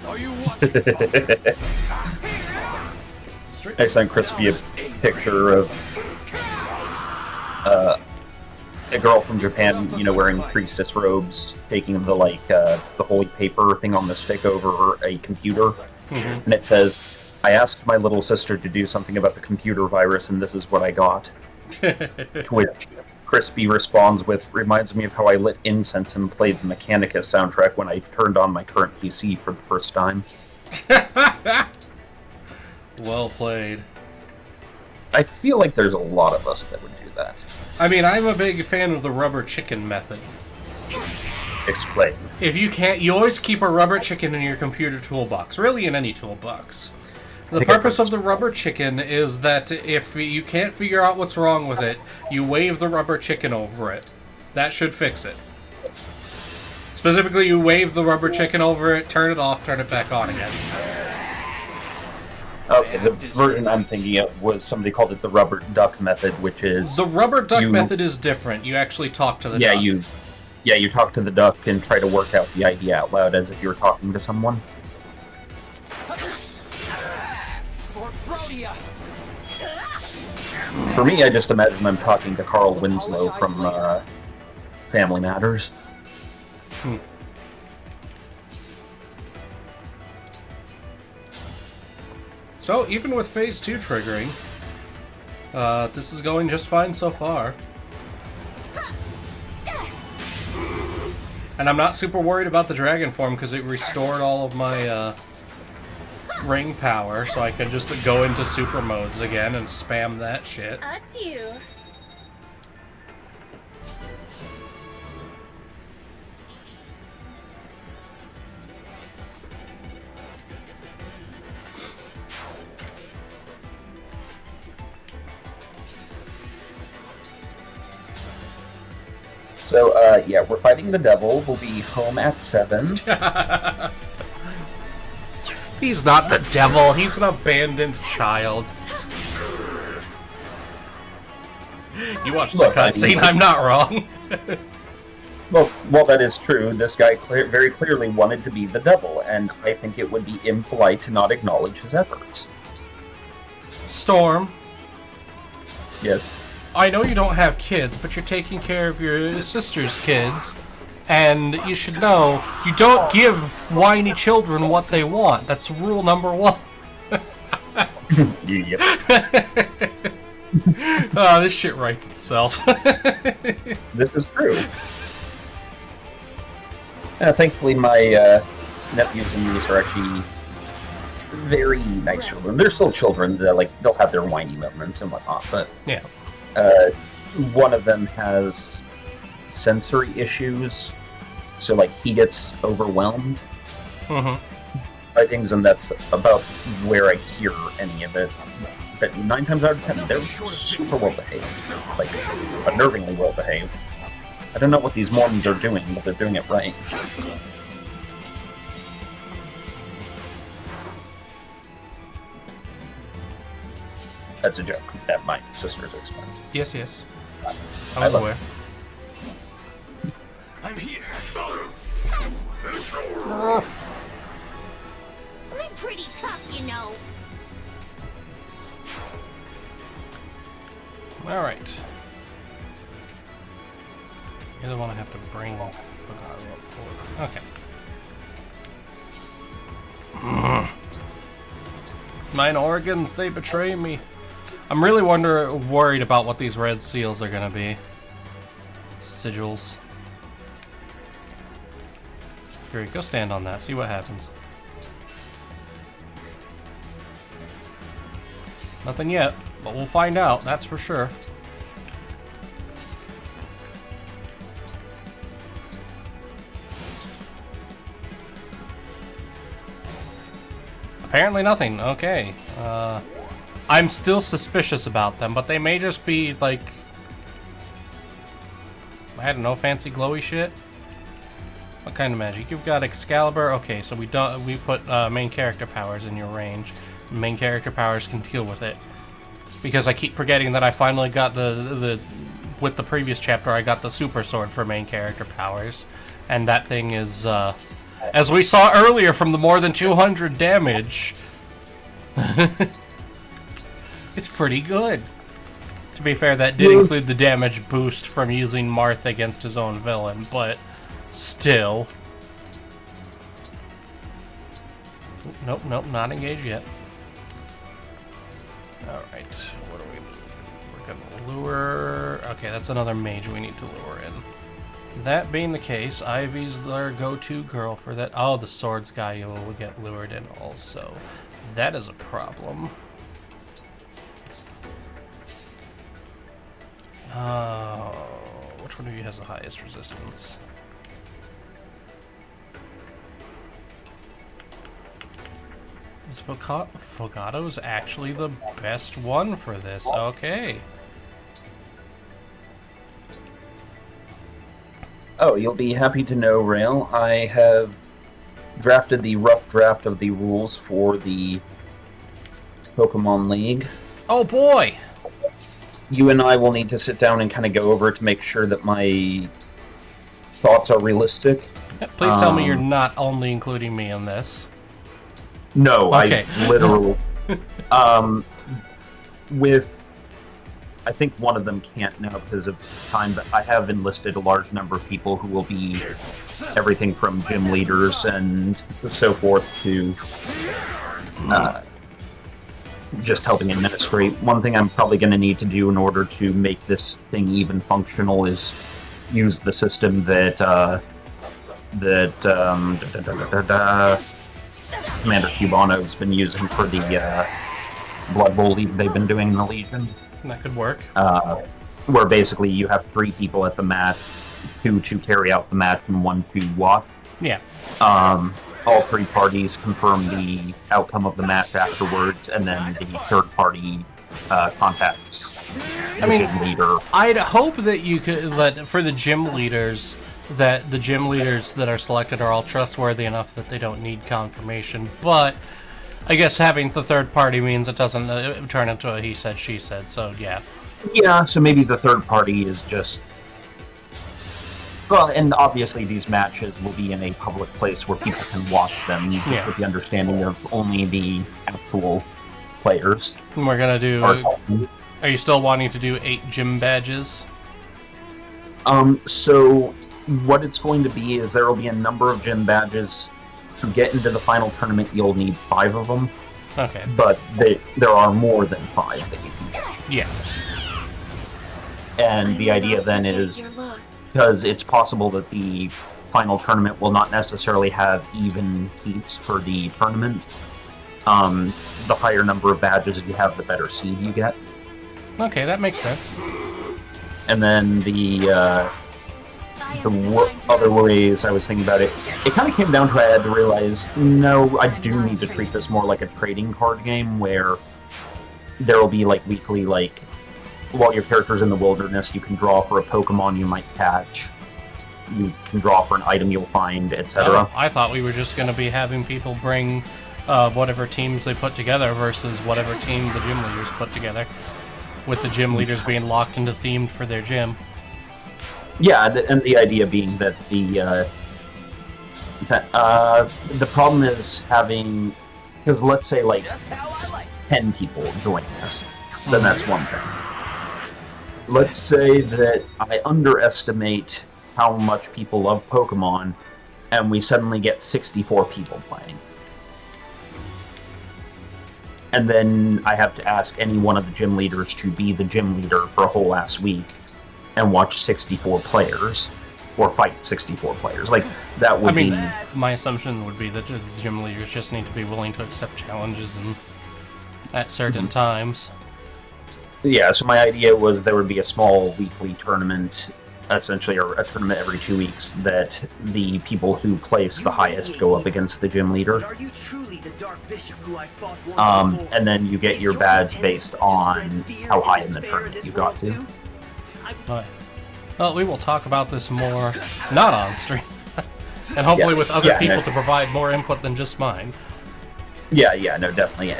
Are you watching? I sent Crispy a picture of a girl from Japan, you know, wearing priestess robes, taking the the holy paper thing on the stick over a computer, and it says, "I asked my little sister to do something about the computer virus, and this is what I got." To which Crispy responds with, reminds me of how I lit incense and played the Mechanicus soundtrack when I turned on my current PC for the first time. Well played. I feel like there's a lot of us that would do that. I mean, I'm a big fan of the rubber chicken method. Explain. If you can't, you always keep a rubber chicken in your computer toolbox, really in any toolbox. The purpose of the rubber chicken is that if you can't figure out what's wrong with it, you wave the rubber chicken over it. That should fix it. Specifically, you wave the rubber chicken over it, turn it off, turn it back on again. Okay, the version I'm thinking of was somebody called it the rubber duck method, which is... The rubber duck method is different. You actually talk to the duck. You talk to the duck and try to work out the idea out loud as if you were talking to someone. For me, I just imagine I'm talking to Carl Winslow from Family Matters. So, even with Phase 2 triggering, this is going just fine so far. And I'm not super worried about the dragon form because it restored all of my ring power, so I can just go into super modes again and spam that shit. Adieu. So, yeah, we're fighting the devil. We'll be home at 7. He's not the devil. He's an abandoned child. You watched the cutscene. I'm not wrong. Well, that is true. This guy very clearly wanted to be the devil, and I think it would be impolite to not acknowledge his efforts. Storm. Yes? I know you don't have kids, but you're taking care of your sister's kids. And you should know, you don't give whiny children what they want. That's rule number 1. Oh, this shit writes itself. This is true. Thankfully, my nephews and niece are actually very nice children. They're still children. They'll have their whiny moments and whatnot, but yeah. One of them has sensory issues, so he gets overwhelmed by things, and that's about where I hear any of it. But 9 times out of 10, they're super well behaved, unnervingly well behaved. I don't know what these Mormons are doing, but they're doing it right. That's a joke at my sister's expense. Yes. I was aware. I'm here. I'm pretty tough, you know. Alright. You're the one I have to bring up for. Okay. Mine organs, they betray me. I'm really worried about what these red seals are gonna be. Sigils. Screw it, go stand on that, see what happens. Nothing yet, but we'll find out, that's for sure. Apparently nothing, okay. I'm still suspicious about them, but they may just be, I don't know, fancy glowy shit? What kind of magic? You've got Excalibur, okay, so we put main character powers in your range. Main character powers can deal with it. Because I keep forgetting that I finally got with the previous chapter, I got the super sword for main character powers. And that thing is, as we saw earlier from the more than 200 damage, it's pretty good. To be fair, that did include the damage boost from using Marth against his own villain, but still. Nope, not engaged yet. Alright, what are we? We're gonna lure... Okay, that's another mage we need to lure in. That being the case, Ivy's their go-to girl for that. Oh, the swords guy will get lured in also. That is a problem. Which one of you has the highest resistance? Is Fogato's actually the best one for this? Okay. Oh, you'll be happy to know, Rale, I have drafted the rough draft of the rules for the Pokemon League. Oh boy! You and I will need to sit down and kind of go over it to make sure that my thoughts are realistic. Please tell me you're not only including me in this. No, okay. I literally... I think one of them can't now because of time, but I have enlisted a large number of people who will be everything from gym leaders and so forth to just helping administrate. One thing I'm probably going to need to do in order to make this thing even functional is use the system that Commander Cubano's been using for the Blood Bowl they've been doing in the Legion. That could work. Where basically you have 3 people at the match, 2 to carry out the match and 1 to watch. Yeah. All 3 parties confirm the outcome of the match afterwards, and then the third party contacts the gym leader. I'd hope that you could let for the gym leaders that the gym leaders that are selected are all trustworthy enough that they don't need confirmation, but I guess having the third party means it doesn't turn into a he said, she said, so yeah. Yeah, so maybe the third party is just... Well, and obviously these matches will be in a public place where people can watch them, Yeah. with the understanding of only the actual players. And we're gonna do... Are you still wanting to do 8 gym badges? So what it's going to be is there will be a number of gym badges. To get into the final tournament, you'll need 5 of them. Okay. But there are more than 5 that you can get. Yeah. And the idea then is, because it's possible that the final tournament will not necessarily have even heats for the tournament, the higher number of badges you have, the better seed you get. Okay, that makes sense. And then the other ways I was thinking about it, it kind of came down to I had to realize, no, I do need to treat this more like a trading card game where there will be like weekly, like, while your character's in the wilderness, you can draw for a Pokemon you might catch, you can draw for an item you'll find, etc. I thought we were just going to be having people bring whatever teams they put together versus whatever team the gym leaders put together, with the gym leaders being locked into themed for their gym. Yeah, and the idea being that the problem is having, because let's say like 10 people join this, then that's one thing. Let's say that I underestimate how much people love Pokemon, and we suddenly get 64 people playing. And then I have to ask any one of the gym leaders to be the gym leader for a whole last week and watch 64 players, or fight 64 players. Like, that would be... my assumption would be that the gym leaders just need to be willing to accept challenges at certain times. Yeah, so my idea was there would be a small weekly tournament, essentially, or a tournament every 2 weeks, that the people who place the highest go up against the gym leader. Are you truly the Dark Bishop who I fought once before? And then you get your badge based on how high in the tournament you got to. Right. Well, we will talk about this more, not on stream, and hopefully with other people to provide more input than just mine. Yeah, no, definitely.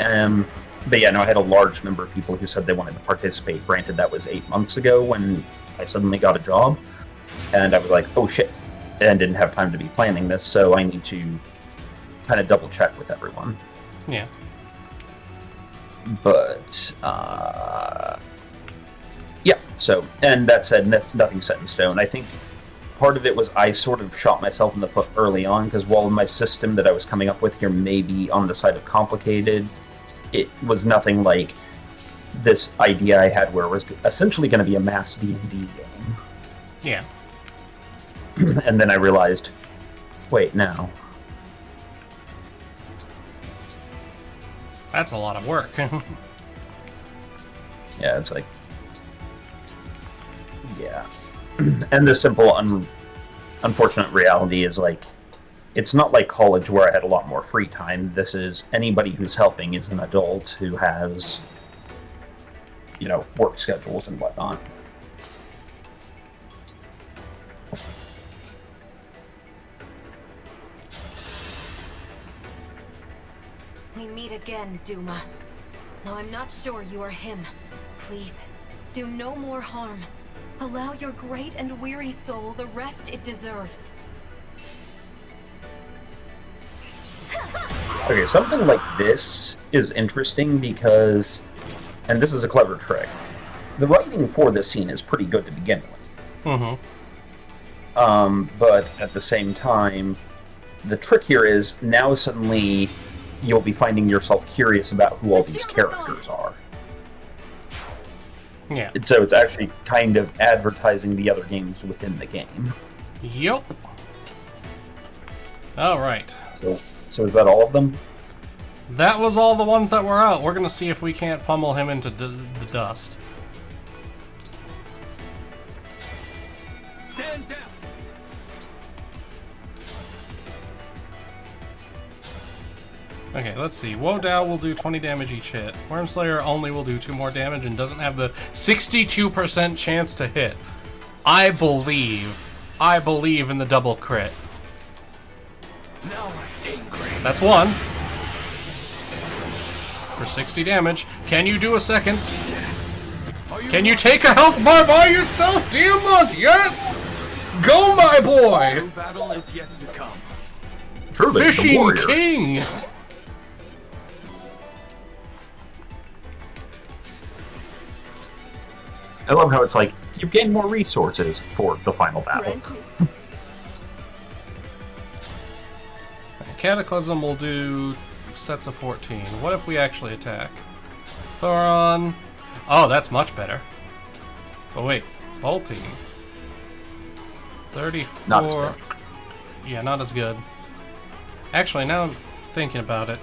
But yeah, no, I had a large number of people who said they wanted to participate. Granted, that was 8 months ago when I suddenly got a job, and I was like, oh shit, and didn't have time to be planning this, so I need to kind of double check with everyone. Yeah. But, yeah, so, and that said, nothing's set in stone. I think part of it was I sort of shot myself in the foot early on, because while my system that I was coming up with here may be on the side of complicated, it was nothing like this idea I had where it was essentially going to be a mass D&D game. Yeah. And then I realized, wait, no. That's a lot of work. Yeah, it's like... Yeah. And the simple, unfortunate reality is, like, it's not like college where I had a lot more free time. This is anybody who's helping is an adult who has, you know, work schedules and whatnot. We meet again, Duma. Though I'm not sure you are him. Please, do no more harm. Allow your great and weary soul the rest it deserves. Okay, something like this is interesting because, and this is a clever trick, the writing for this scene is pretty good to begin with. But at the same time, the trick here is now suddenly you'll be finding yourself curious about who all these characters are. Yeah. So it's actually kind of advertising the other games within the game. Yup. Alright. So is that all of them? That was all the ones that were out. We're gonna see if we can't pummel him into the dust. Stand down. Okay, let's see. Wodow will do 20 damage each hit. Wormslayer only will do 2 more damage and doesn't have the 62% chance to hit. I believe in the double crit. That's one. For 60 damage. Can you do a second? Can you take a health bar by yourself, Diamond? Yes! Go, my boy! True battle is yet to come. Truly, Fishing King! I love how it's like, you gain more resources for the final battle. Cataclysm will do sets of 14. What if we actually attack? Thoron. Oh, that's much better. But wait, bolting. 34. Not as good. Yeah, not as good. Actually, now I'm thinking about it.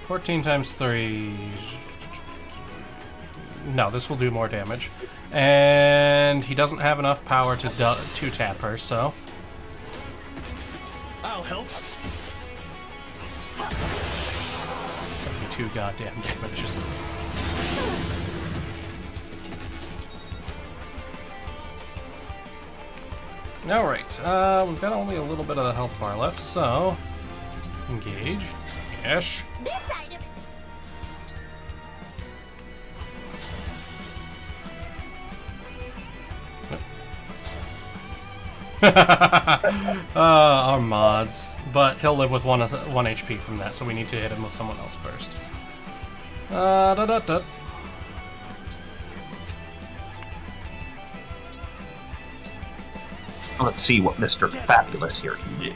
14 times 3. No, this will do more damage. And he doesn't have enough power to tap her, so... I'll help. 72 goddamn damage. Just... Alright, we've got only a little bit of the health bar left, so... Engage. Yes. This item. Our mods. But he'll live with 1 HP from that, so we need to hit him with someone else first. Let's see what Mr. Fabulous here can do.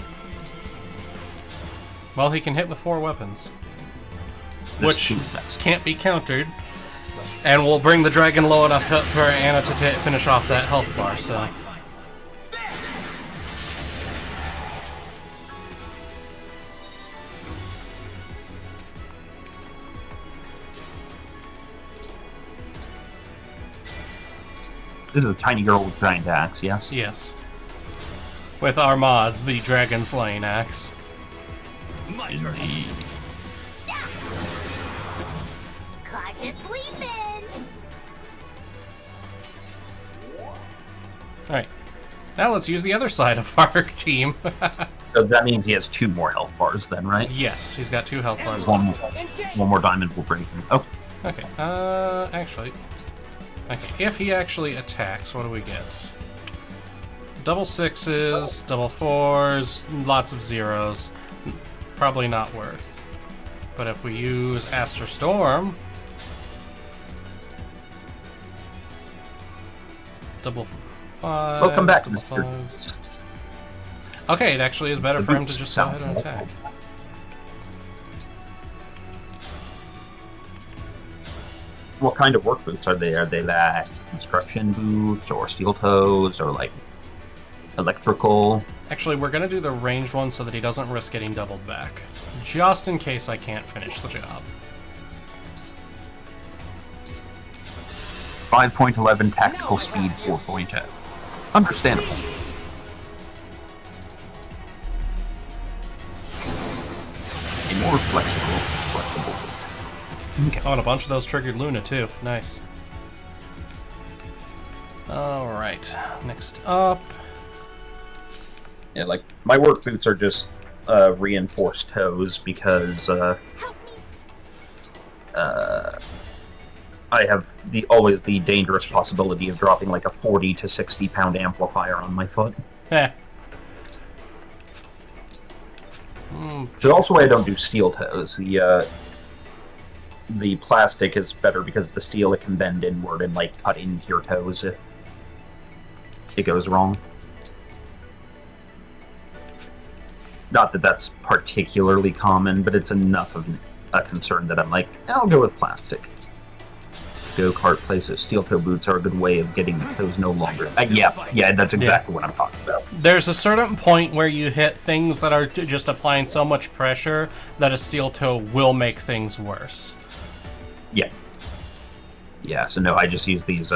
Well, he can hit with 4 weapons. Which can't be countered. And will bring the dragon low enough for Anna to finish off that health bar, so... This is a tiny girl with giant axe, yes? Yes. With our mods, the dragon slaying axe. My turn. Caught you sleeping. Alright. Now let's use the other side of our team. So that means he has 2 more health bars then, right? Yes, he's got 2 health bars. One more diamond will break him. Oh. Okay, actually... Okay, if he actually attacks, what do we get? Double 6s, double 4s, lots of 0s. Probably not worth. But if we use Astral Storm... Double 5s, Welcome back, double Mr. 5s. Okay, it actually is better for him to just go ahead and attack. What kind of work boots are they? Are they like construction boots or steel toes or like electrical? Actually, we're going to do the ranged one so that he doesn't risk getting doubled back. Just in case I can't finish the job. 5.11 tactical speed 4.0. Understandable. A more flexible. Okay. Oh, and a bunch of those triggered Luna too. Nice. Alright, next up. Yeah, like, my work boots are just reinforced toes because I have always the dangerous possibility of dropping like a 40 to 60 pound amplifier on my foot. Heh. Which is also why I don't do steel toes. The plastic is better because the steel, it can bend inward and like cut into your toes if it goes wrong. Not that that's particularly common, but it's enough of a concern that I'm like, I'll go with plastic. Go-kart places, steel-toe boots are a good way of getting the toes no longer. Yeah, that's exactly what I'm talking about. There's a certain point where you hit things that are just applying so much pressure that a steel toe will make things worse. Yeah. Yeah, so no, I just use these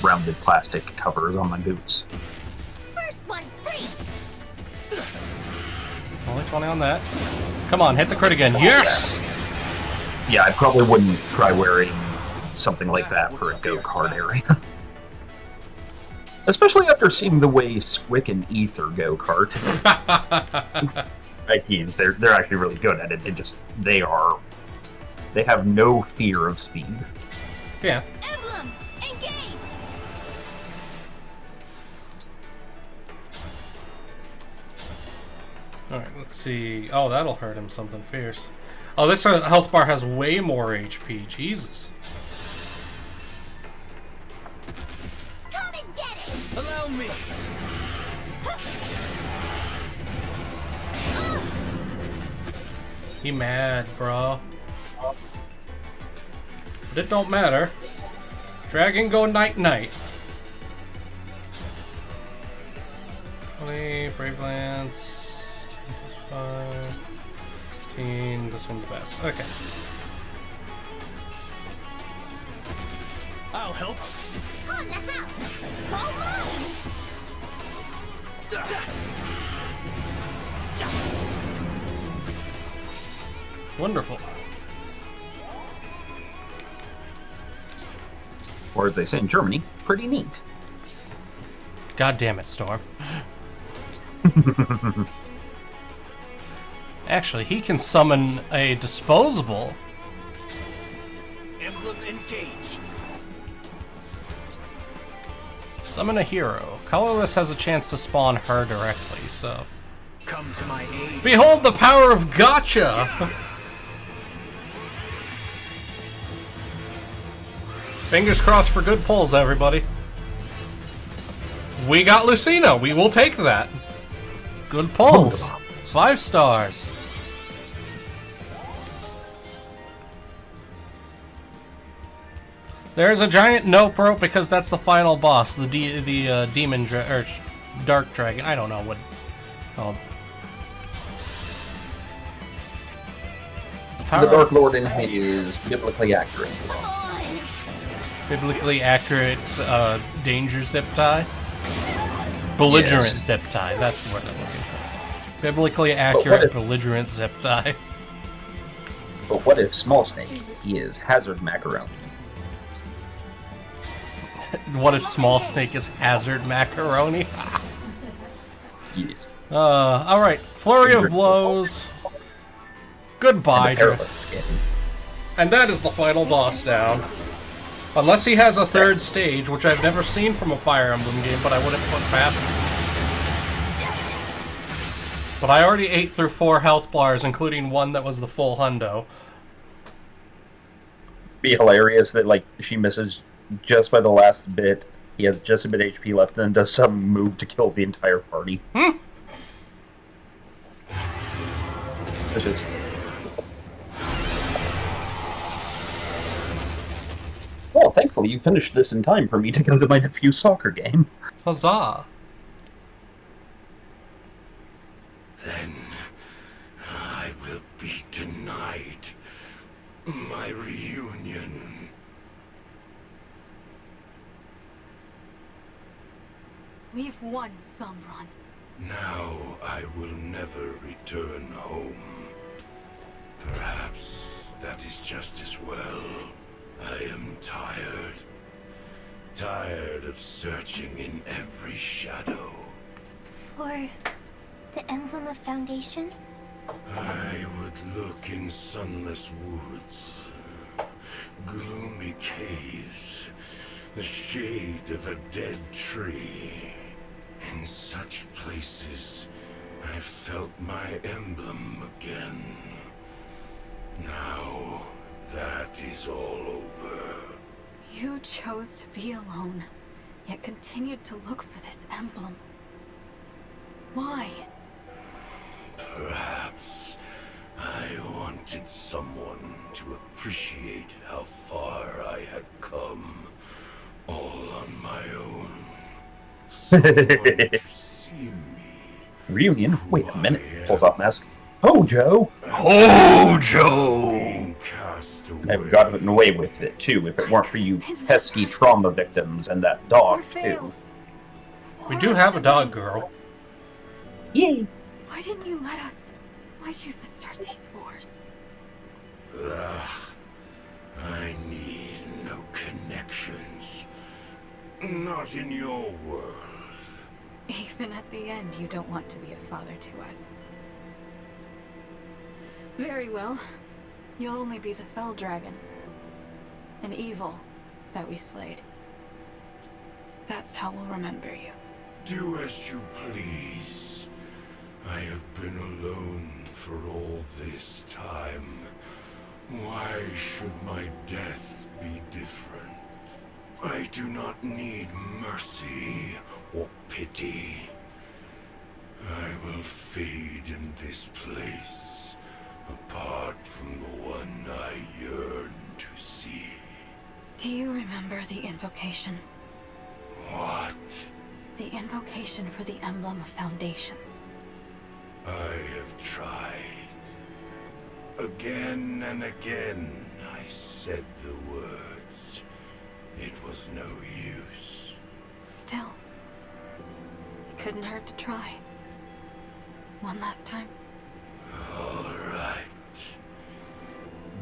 rounded plastic covers on my boots. First one's free. Only 20 on that. Come on, hit the crit again. Yes! Yeah, I probably wouldn't try wearing something like that for a go-kart area. Especially after seeing the way Squick and Ether go-kart. I tease, they're actually really good at it. They have no fear of speed. Yeah. Emblem Engage. Alright, let's see. Oh, that'll hurt him something fierce. Oh, this health bar has way more HP. Jesus. Come and get it. Allow me. He mad, bro. But it don't matter. Dragon go night-night. Brave Lance. 5. 15. This one's best. Okay. I'll help. On the house. Call mine. Wonderful. Or as they say in Germany, pretty neat. God damn it, Storm. Actually, he can summon a disposable. Emblem Engage. Summon a hero. Colorless has a chance to spawn her directly, so... Come to my aid. Behold the power of Gotcha! Fingers crossed for good pulls, everybody. We got Lucina. We will take that. Good pulls. 5 stars. There's a giant nope rope because that's the final boss, the demon or dark dragon. I don't know what it's called. The Dark Lord in his biblically accurate. Biblically accurate danger zip tie? Belligerent zip tie, that's the word I'm looking for. Biblically accurate belligerent zip tie. But what if Small Snake is Hazard Macaroni? What if Small Snake is Hazard Macaroni? Yes. Alright, Flurry of Blows. Goodbye, and that is the final boss down. Unless he has a third stage, which I've never seen from a Fire Emblem game, but I wouldn't put past him. But I already ate through 4 health bars, including one that was the full hundo. Be hilarious that, like, she misses just by the last bit. He has just a bit HP left, and then does some move to kill the entire party. It's just... Luckily, you finished this in time for me to go to my nephew's soccer game. Huzzah! Then I will be denied my reunion. We've won, Sombron. Now I will never return home. Perhaps that is just as well. I am tired. Tired of searching in every shadow. For the Emblem of Foundations? I would look in sunless woods, gloomy caves, the shade of a dead tree. In such places, I felt my emblem again. Now, that is all over. You chose to be alone, yet continued to look for this emblem. Why? Perhaps I wanted someone to appreciate how far I had come, all on my own. Someone to see me. Reunion? Wait a minute. Pulls off mask. Hojo! Hojo! I've gotten away with it, too, if it weren't for you pesky trauma victims and that dog, too. We do have a dog, girl. Yay! Why didn't you let us? Why choose to start these wars? I need no connections. Not in your world. Even at the end, you don't want to be a father to us. Very well. You'll only be the Fell Dragon. An evil that we slayed. That's how we'll remember you. Do as you please. I have been alone for all this time. Why should my death be different? I do not need mercy or pity. I will fade in this place, apart from the one I yearn to see. Do you remember the invocation? What? The invocation for the Emblem of Foundations. I have tried. Again and again I said the words. It was no use. Still, it couldn't hurt to try. One last time. All right.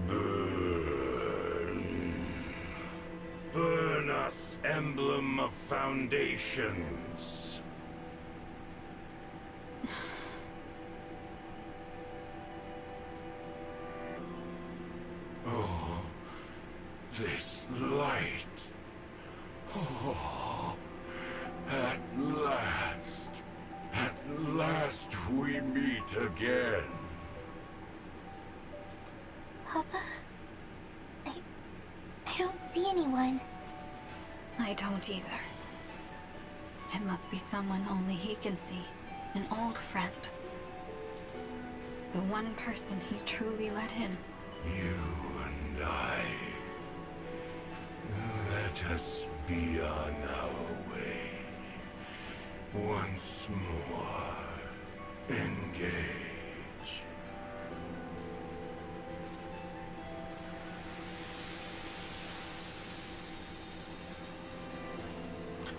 Burn. Burn us, Emblem of Foundations. Oh, this light. Oh, at last we meet again. Papa? I don't see anyone. I don't either. It must be someone only he can see. An old friend. The one person he truly let in. You and I. Let us be on our way. Once more. Engage.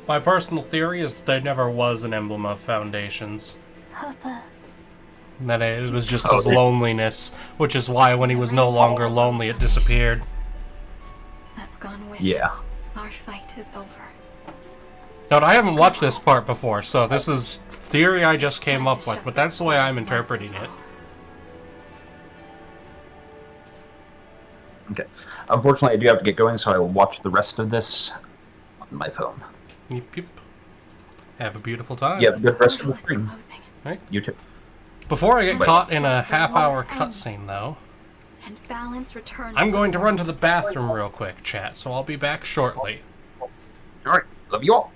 My personal theory is that there never was an Emblem of Foundations. Papa. And that it was just his loneliness, which is why when he was no longer lonely, it disappeared. That's gone with Yeah. Our fight is over. Now, I haven't watched this part before, so this is theory I just came up with, but that's the way I'm interpreting it. Okay. Unfortunately, I do have to get going, so I will watch the rest of this on my phone. Yep, yep. Have a beautiful time. Yeah, have a good rest of the stream. Right. You too. Before I get caught in a half-hour cutscene, though, And balance returns. I'm going to run to the bathroom real quick, chat, so I'll be back shortly. Alright, love you all.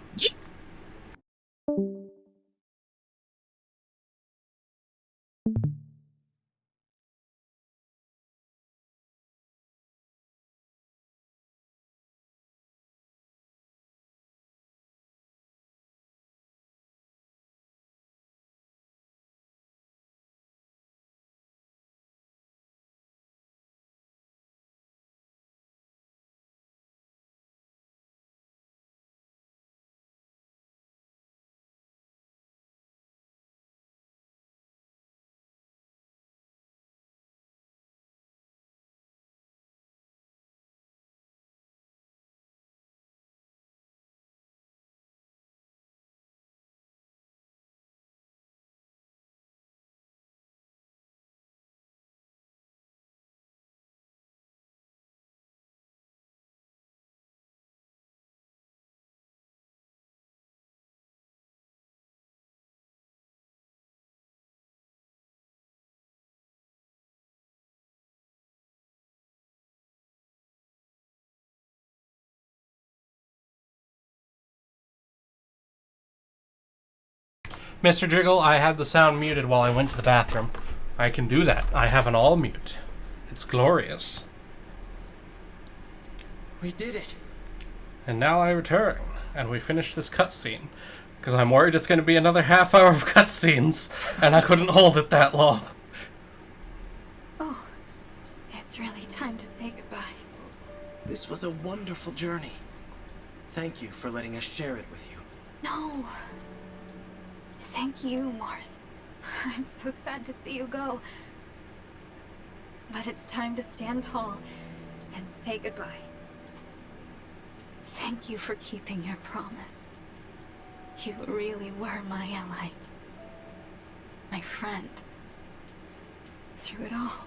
Mr. Jiggle, I had the sound muted while I went to the bathroom. I can do that. I have an all mute. It's glorious. We did it. And now I return, and we finish this cutscene. Because I'm worried it's going to be another half hour of cutscenes, and I couldn't hold it that long. Oh, it's really time to say goodbye. This was a wonderful journey. Thank you for letting us share it with you. No. Thank you, Marth. I'm so sad to see you go. But it's time to stand tall and say goodbye. Thank you for keeping your promise. You really were my ally. My friend. Through it all,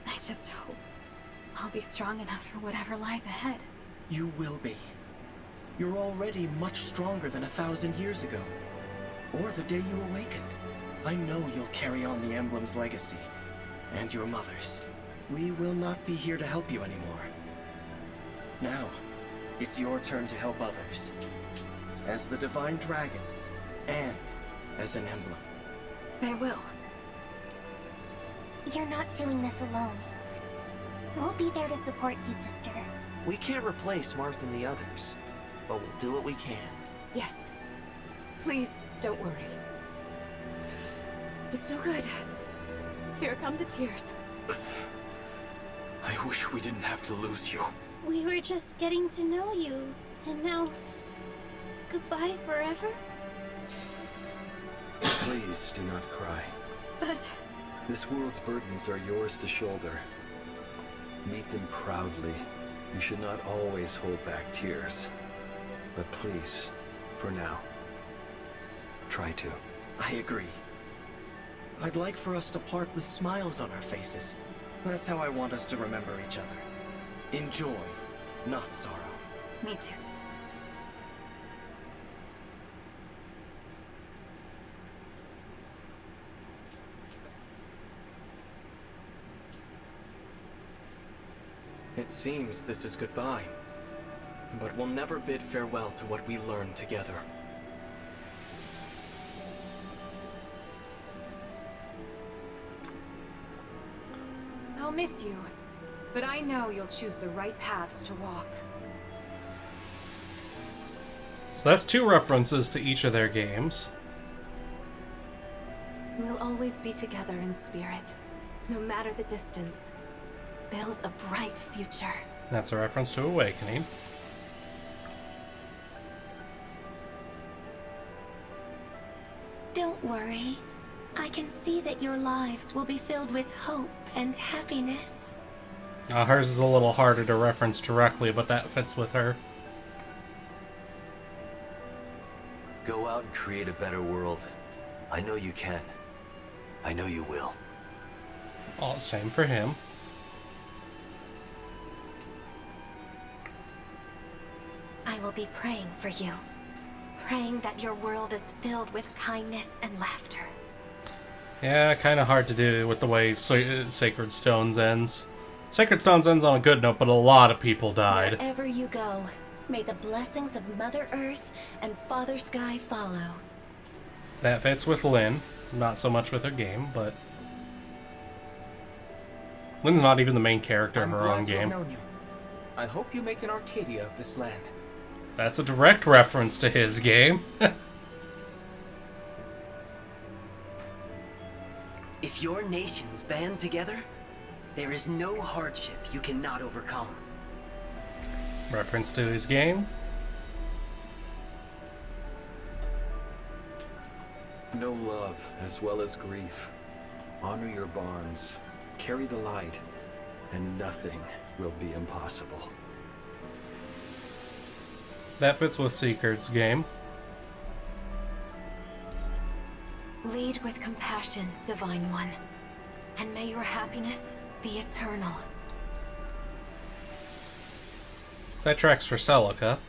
I just hope I'll be strong enough for whatever lies ahead. You will be. You're already much stronger than 1,000 years ago. Or the day you awakened. I know you'll carry on the Emblem's legacy. And your mother's. We will not be here to help you anymore. Now, it's your turn to help others. As the Divine Dragon, and as an Emblem. I will. You're not doing this alone. We'll be there to support you, sister. We can't replace Marth and the others, but we'll do what we can. Yes. Please, don't worry. It's no good. Here come the tears. I wish we didn't have to lose you. We were just getting to know you, and now... goodbye forever? Please do not cry. But... This world's burdens are yours to shoulder. Meet them proudly. You should not always hold back tears. But please, for now, try to. I agree. I'd like for us to part with smiles on our faces. That's how I want us to remember each other. In joy, not sorrow. Me too. It seems this is goodbye. But we'll never bid farewell to what we learned together. I'll miss you, but I know you'll choose the right paths to walk. So that's 2 references to each of their games. We'll always be together in spirit, no matter the distance. Build a bright future. That's a reference to Awakening. Don't worry. I can see that your lives will be filled with hope and happiness. Hers is a little harder to reference directly, but that fits with her. Go out and create a better world. I know you can. I know you will. All the same for him. I will be praying for you. Praying that your world is filled with kindness and laughter. Yeah, kind of hard to do with the way Sacred Stones ends. Sacred Stones ends on a good note, but a lot of people died. Wherever you go, may the blessings of Mother Earth and Father Sky follow. That fits with Lynn. Not so much with her game, but... Lynn's not even the main character of her own game. Known you. I hope you make an Arcadia of this land. That's a direct reference to his game. If your nations band together, there is no hardship you cannot overcome. Reference to his game. Know love as well as grief. Honor your bonds. Carry the light. And nothing will be impossible. That fits with Seekerd's game. Lead with compassion, Divine One, and may your happiness be eternal. That tracks for Celica.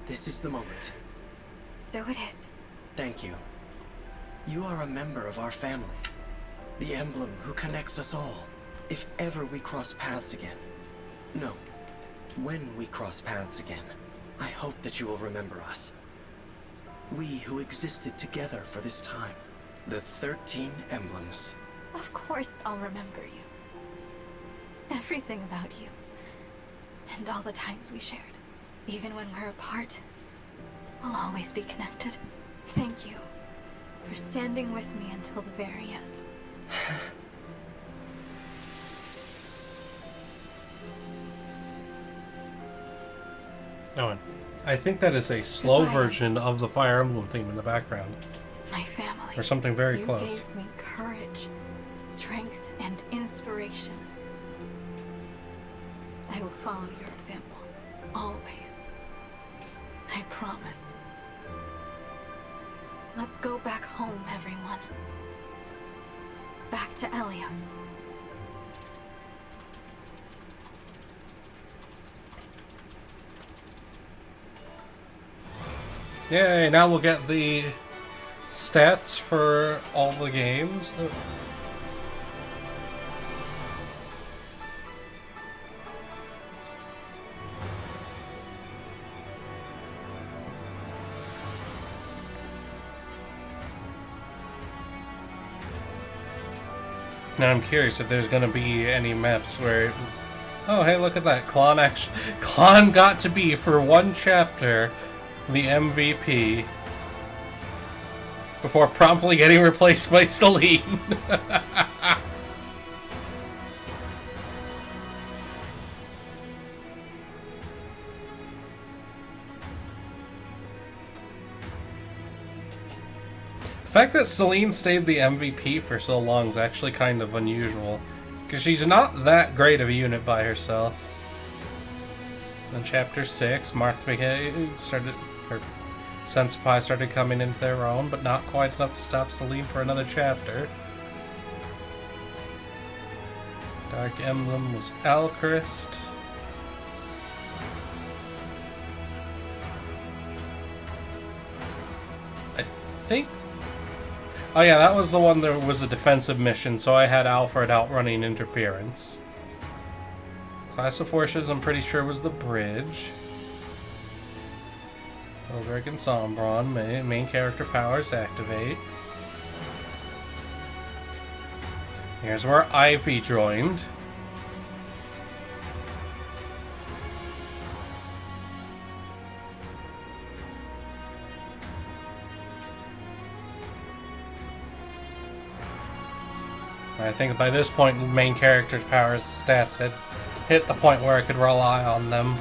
This is the moment. So it is. Thank you. You are a member of our family. The emblem who connects us all. If ever we cross paths again. No. When we cross paths again, I hope that you will remember us. We who existed together for this time. The 13 emblems. Of course I'll remember you. Everything about you. And all the times we shared. Even when we're apart, we'll always be connected. Thank you for standing with me until the very end. No one. I think that is a slow version of the Fire Emblem theme in the background. My family. Or something very you close. Gave me courage, strength, and inspiration. I will follow your example. Always. I promise. Let's go back home, everyone. Back to Elios. Yay, now we'll get the stats for all the games. Now I'm curious if there's gonna be any maps where, oh hey, look at that, Klon got to be for one chapter the MVP before promptly getting replaced by Celine. The fact that Celine stayed the MVP for so long is actually kind of unusual, because she's not that great of a unit by herself. In Chapter 6, Martha started, her Senpai started coming into their own, but not quite enough to stop Celine for another chapter. Dark Emblem was Alchrist. I think... oh yeah, that was the one that was a defensive mission, so I had Alfred outrunning interference. Class of Forces, I'm pretty sure, was the bridge. Ogric and Sombron, main character powers activate. Here's where Ivy joined. I think by this point, main character's powers stats had hit the point where I could rely on them.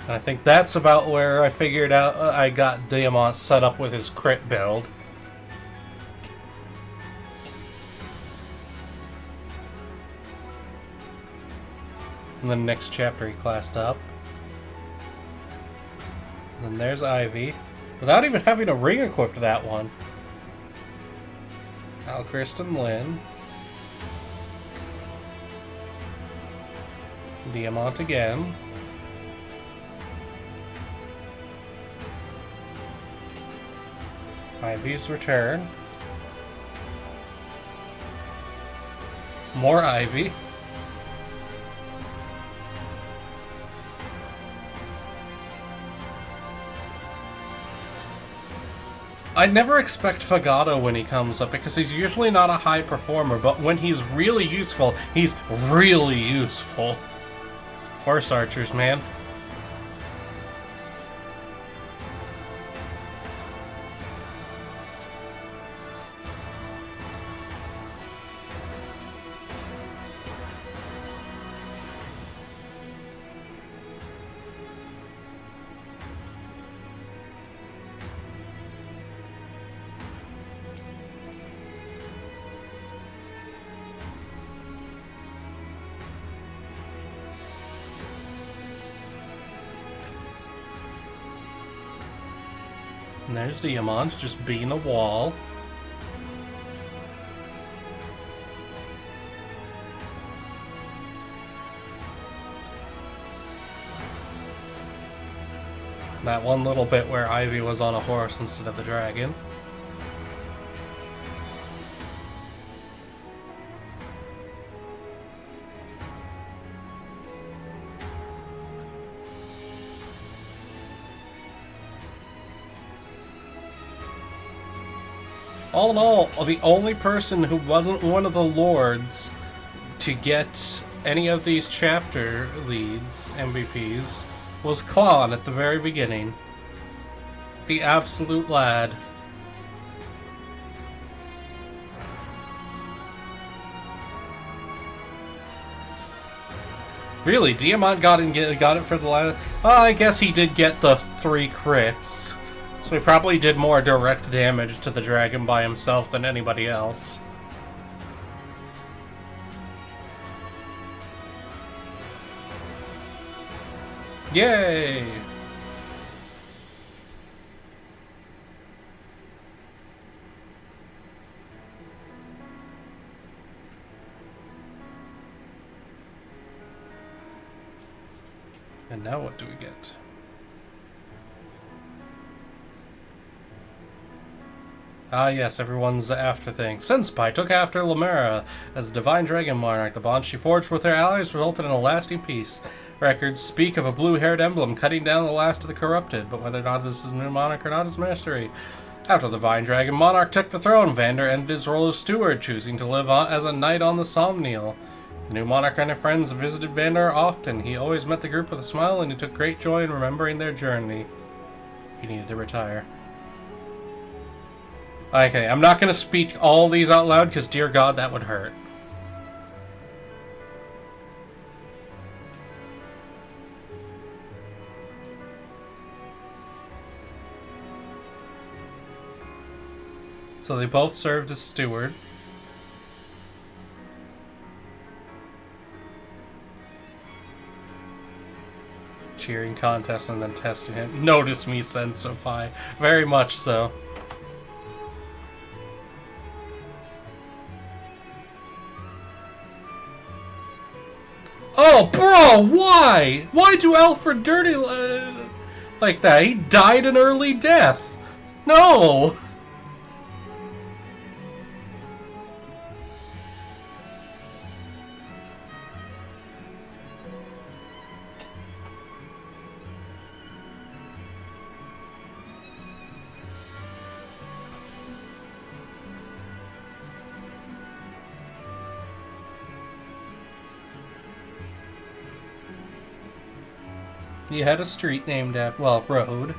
And I think that's about where I figured out I got Diamant set up with his crit build. And then next chapter he classed up. And then there's Ivy. Without even having a ring equipped that one. Alchrist and Lynn. Diamant again. Ivy's return. More Ivy. I never expect Fagado when he comes up, because he's usually not a high performer, but when he's really useful, he's really useful. Horse archers, man. And there's Diamant just being a wall. That one little bit where Ivy was on a horse instead of the dragon. All in all, the only person who wasn't one of the lords to get any of these chapter leads, MVPs, was Klon at the very beginning. The absolute lad. Really, Diamant got it for the last... Well, I guess he did get the 3 crits. So he probably did more direct damage to the dragon by himself than anybody else. Yay! And now what do we get? Ah yes, everyone's after thing. Senpai took after Lamera as a divine dragon monarch. The bond she forged with her allies resulted in a lasting peace. Records speak of a blue-haired emblem cutting down the last of the corrupted, but whether or not this is a new monarch or not is a mystery. After the divine dragon monarch took the throne, Vander ended his role as steward, choosing to live as a knight on the Somniel. The new monarch and her friends visited Vander often. He always met the group with a smile, and he took great joy in remembering their journey. He needed to retire. Okay, I'm not going to speak all these out loud, because dear God, that would hurt. So they both served as steward. Cheering contest and then testing him. Notice me, Senpai. Very much so. Oh, bro, why? Why do Alfred dirty like that? He died an early death. No! He had a street named after, well, road.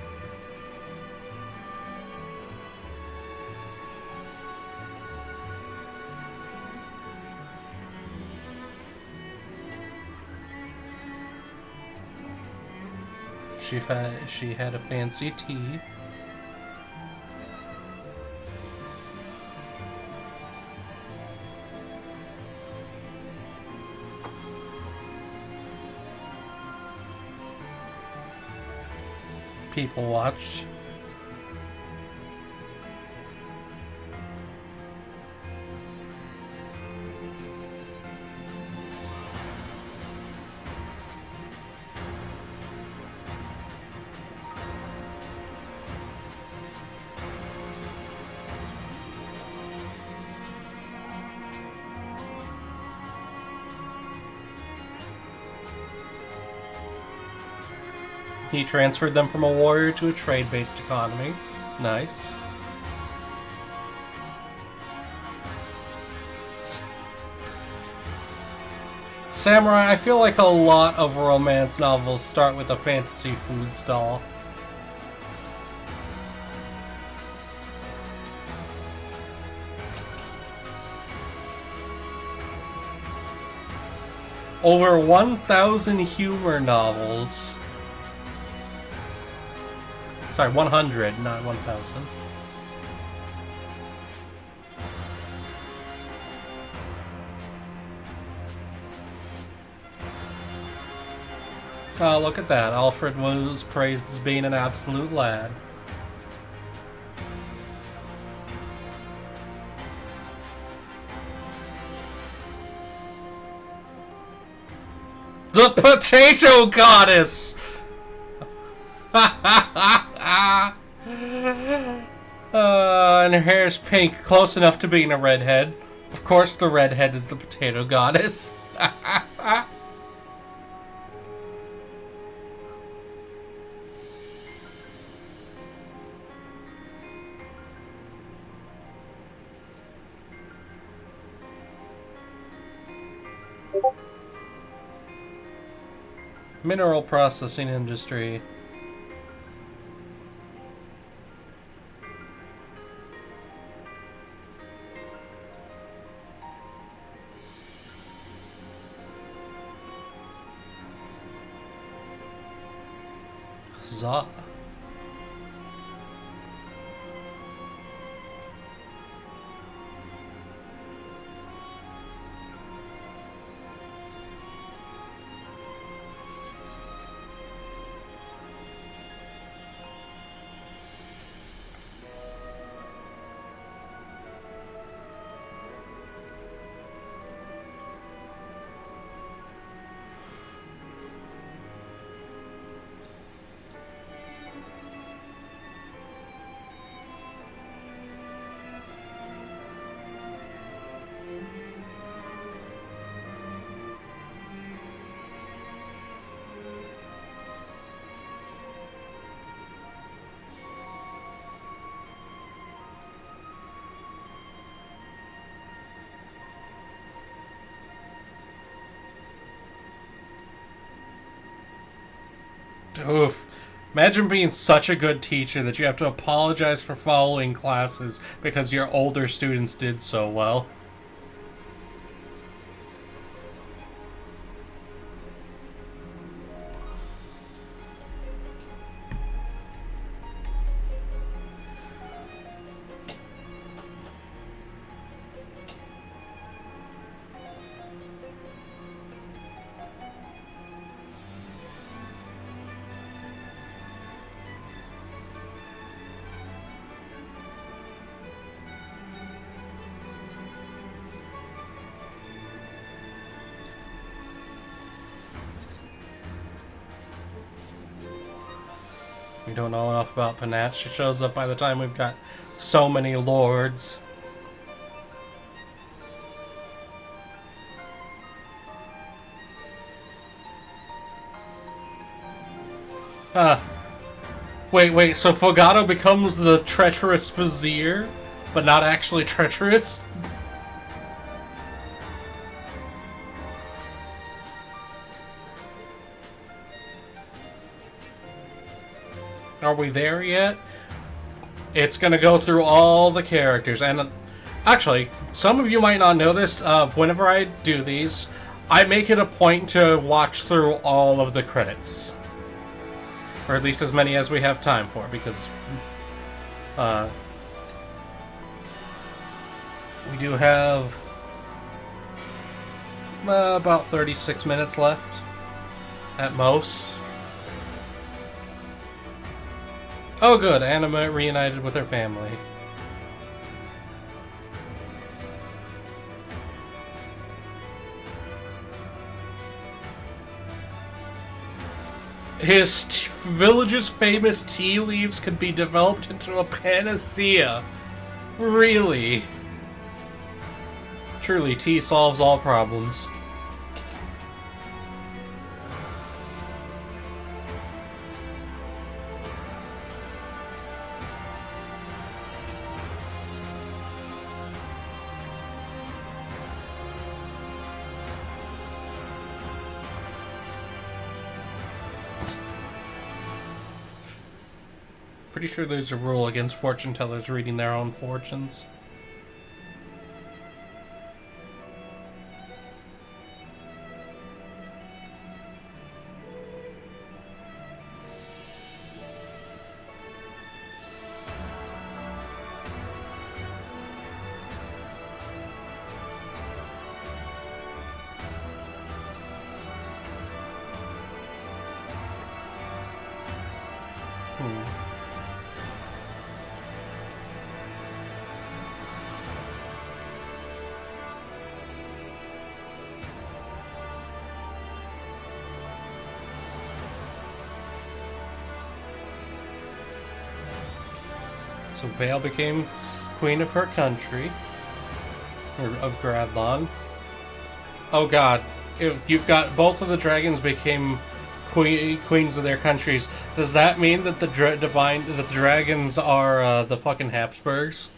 She had a fancy tea. People watched. He transferred them from a warrior to a trade-based economy. Nice. Samurai, I feel like a lot of romance novels start with a fantasy food stall. Over 1,000 humor novels. Sorry, 100, not 1,000. Oh, look at that. Alfred was praised as being an absolute lad. The Potato Goddess! And her hair's pink, close enough to being a redhead. Of course the redhead is the Potato Goddess. Mineral processing industry. Huzzah. Oof. Imagine being such a good teacher that you have to apologize for following classes because your older students did so well. We don't know enough about Panat. She shows up by the time we've got so many lords. Wait, so Fogado becomes the treacherous vizier, but not actually treacherous? Are we there yet? It's gonna go through all the characters, and actually, some of you might not know this. Whenever I do these, I make it a point to watch through all of the credits. Or at least as many as we have time for, because we do have about 36 minutes left, at most. Oh good, Anima reunited with her family. His village's famous tea leaves could be developed into a panacea. Really? Truly, tea solves all problems. Pretty sure there's a rule against fortune tellers reading their own fortunes. So Vale became queen of her country, or of Gradlon. Oh god, if you've got both of the dragons became queens of their countries, does that mean that the dragons are the fucking Habsburgs?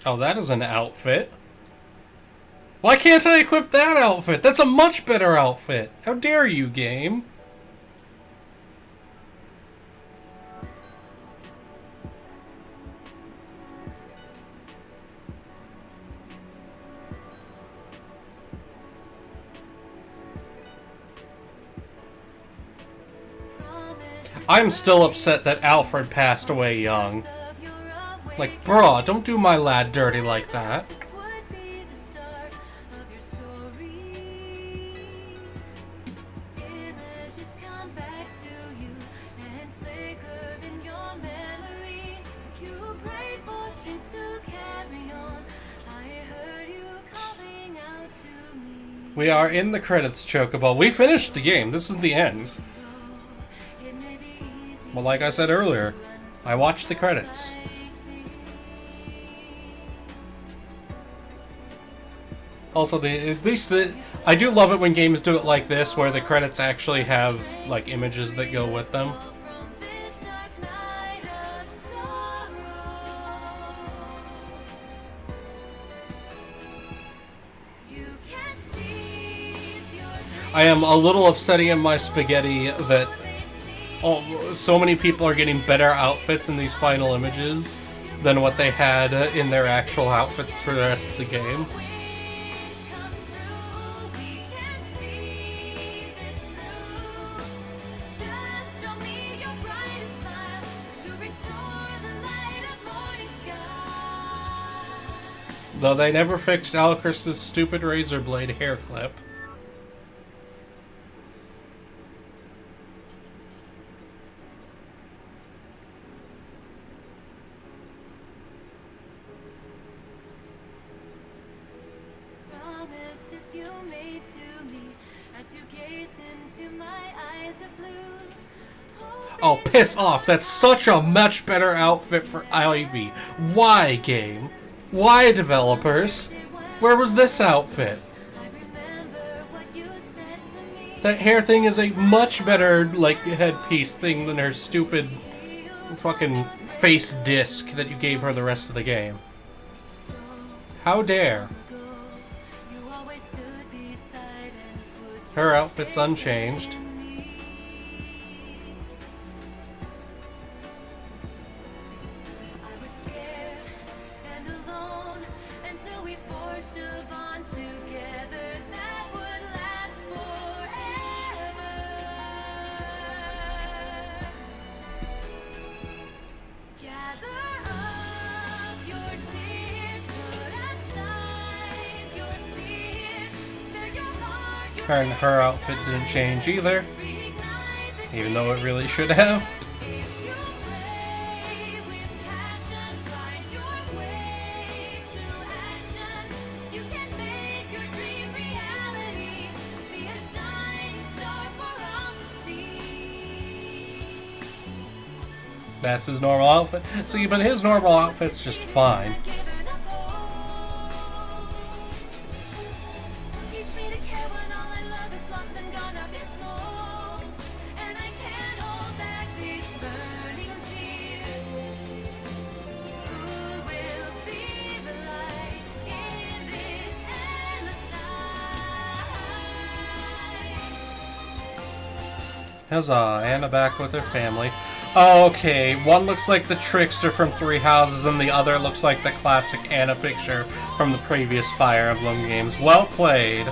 Oh, that is an outfit. Why can't I equip that outfit? That's a much better outfit. How dare you, game? I'm still upset that Alfred passed away young. Like, bruh, don't do my lad dirty like that. We are in the credits, Chocobo. We finished the game. This is the end. Well, like I said earlier, I watched the credits. Also, I do love it when games do it like this, where the credits actually have, like, images that go with them. I am a little upsetting in my spaghetti that so many people are getting better outfits in these final images than what they had in their actual outfits for the rest of the game. Though they never fixed Alucard's stupid razor blade hair clip. Oh, piss off. That's such a much better outfit for Ivy. Why, game? Why, developers? Where was this outfit? That hair thing is a much better, like, headpiece thing than her stupid fucking face disc that you gave her the rest of the game. How dare? Her outfit's unchanged. And her outfit didn't change either, even though it really should have. That's his normal outfit. See, but his normal outfit's just fine. Huzzah, Anna back with her family. Oh, okay, one looks like the trickster from Three Houses and the other looks like the classic Anna picture from the previous Fire Emblem games. Well played.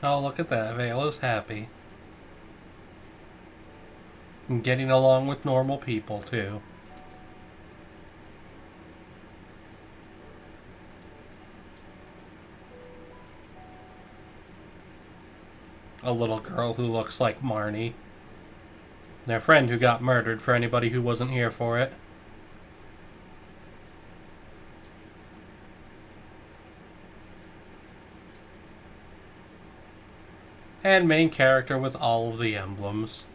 Oh, look at that. Valo's happy. And getting along with normal people, too. A little girl who looks like Marnie. Their friend who got murdered, for anybody who wasn't here for it. And main character with all of the emblems.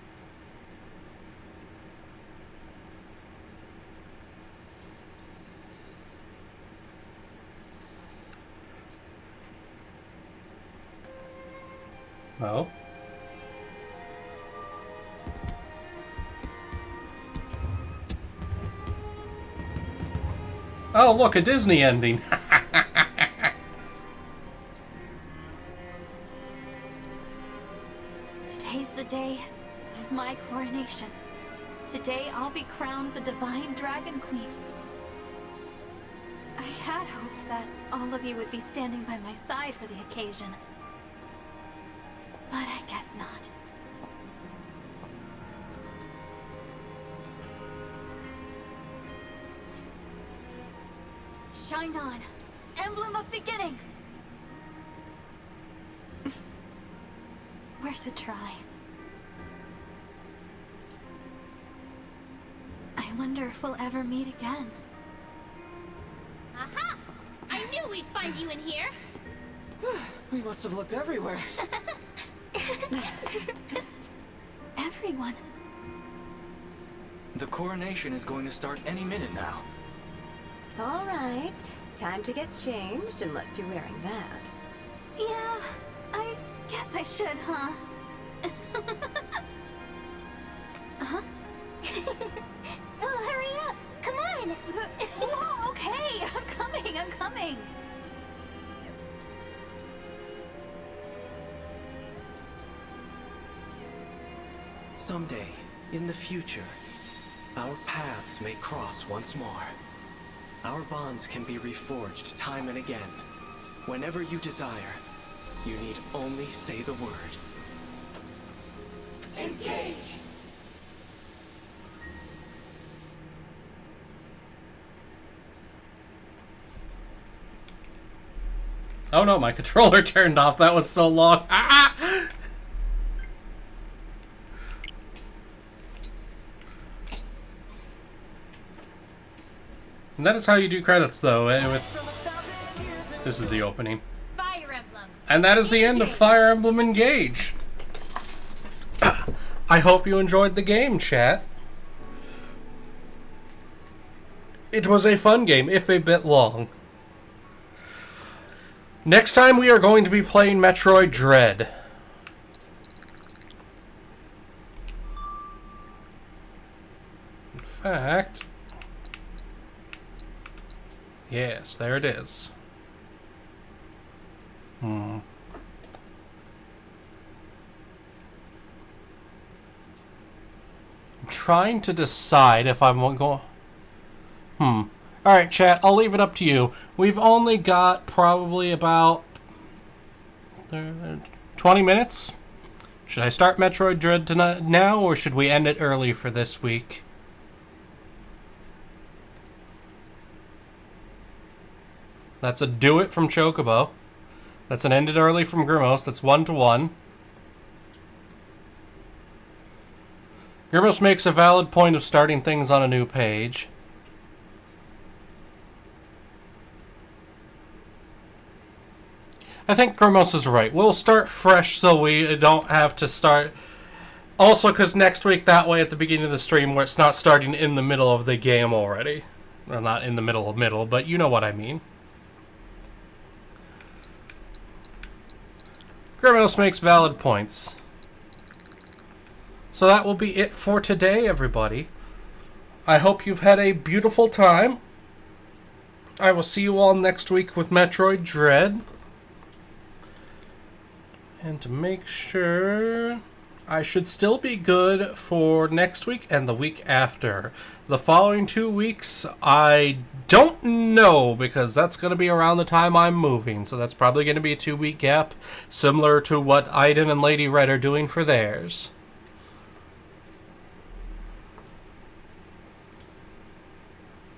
Oh. Oh, look, a Disney ending. Today's the day of my coronation. Today I'll be crowned the Divine Dragon Queen. I had hoped that all of you would be standing by my side for the occasion. But I guess not. Shine on, emblem of beginnings! Worth a try. I wonder if we'll ever meet again. Aha! I knew we'd find you in here! We must have looked everywhere. Everyone. The coronation is going to start any minute now. All right. Time to get changed, unless you're wearing that. Yeah, I guess I should, huh? Huh? Well, hurry up! Come on! Whoa, okay, I'm coming! Someday, in the future, our paths may cross once more. Our bonds can be reforged time and again. Whenever you desire, you need only say the word. Engage! Oh no, my controller turned off. That was so long. Ah! And that is how you do credits, though. This is the opening. Fire Emblem. And that is the end of Fire Emblem Engage. I hope you enjoyed the game, chat. It was a fun game, if a bit long. Next time we are going to be playing Metroid Dread. In fact... Yes, there it is. I'm trying to decide if I'm going... Alright, chat, I'll leave it up to you. We've only got probably about 20 minutes. Should I start Metroid Dread tonight now, or should we end it early for this week? That's a do it from Chocobo. That's an end it early from Grimos. That's 1-1. Grimos makes a valid point of starting things on a new page. I think Grimos is right. We'll start fresh so we don't have to start... Also, because next week, that way at the beginning of the stream, where it's not starting in the middle of the game already. Well, not in the middle, but you know what I mean. Grimos makes valid points. So that will be it for today, everybody. I hope you've had a beautiful time. I will see you all next week with Metroid Dread. And to make sure, I should still be good for next week and the week after. The following 2 weeks, I don't know, because that's going to be around the time I'm moving. So that's probably going to be a 2-week gap, similar to what Aiden and Lady Red are doing for theirs.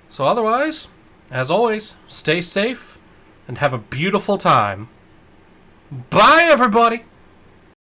So otherwise, as always, stay safe and have a beautiful time. Bye, everybody!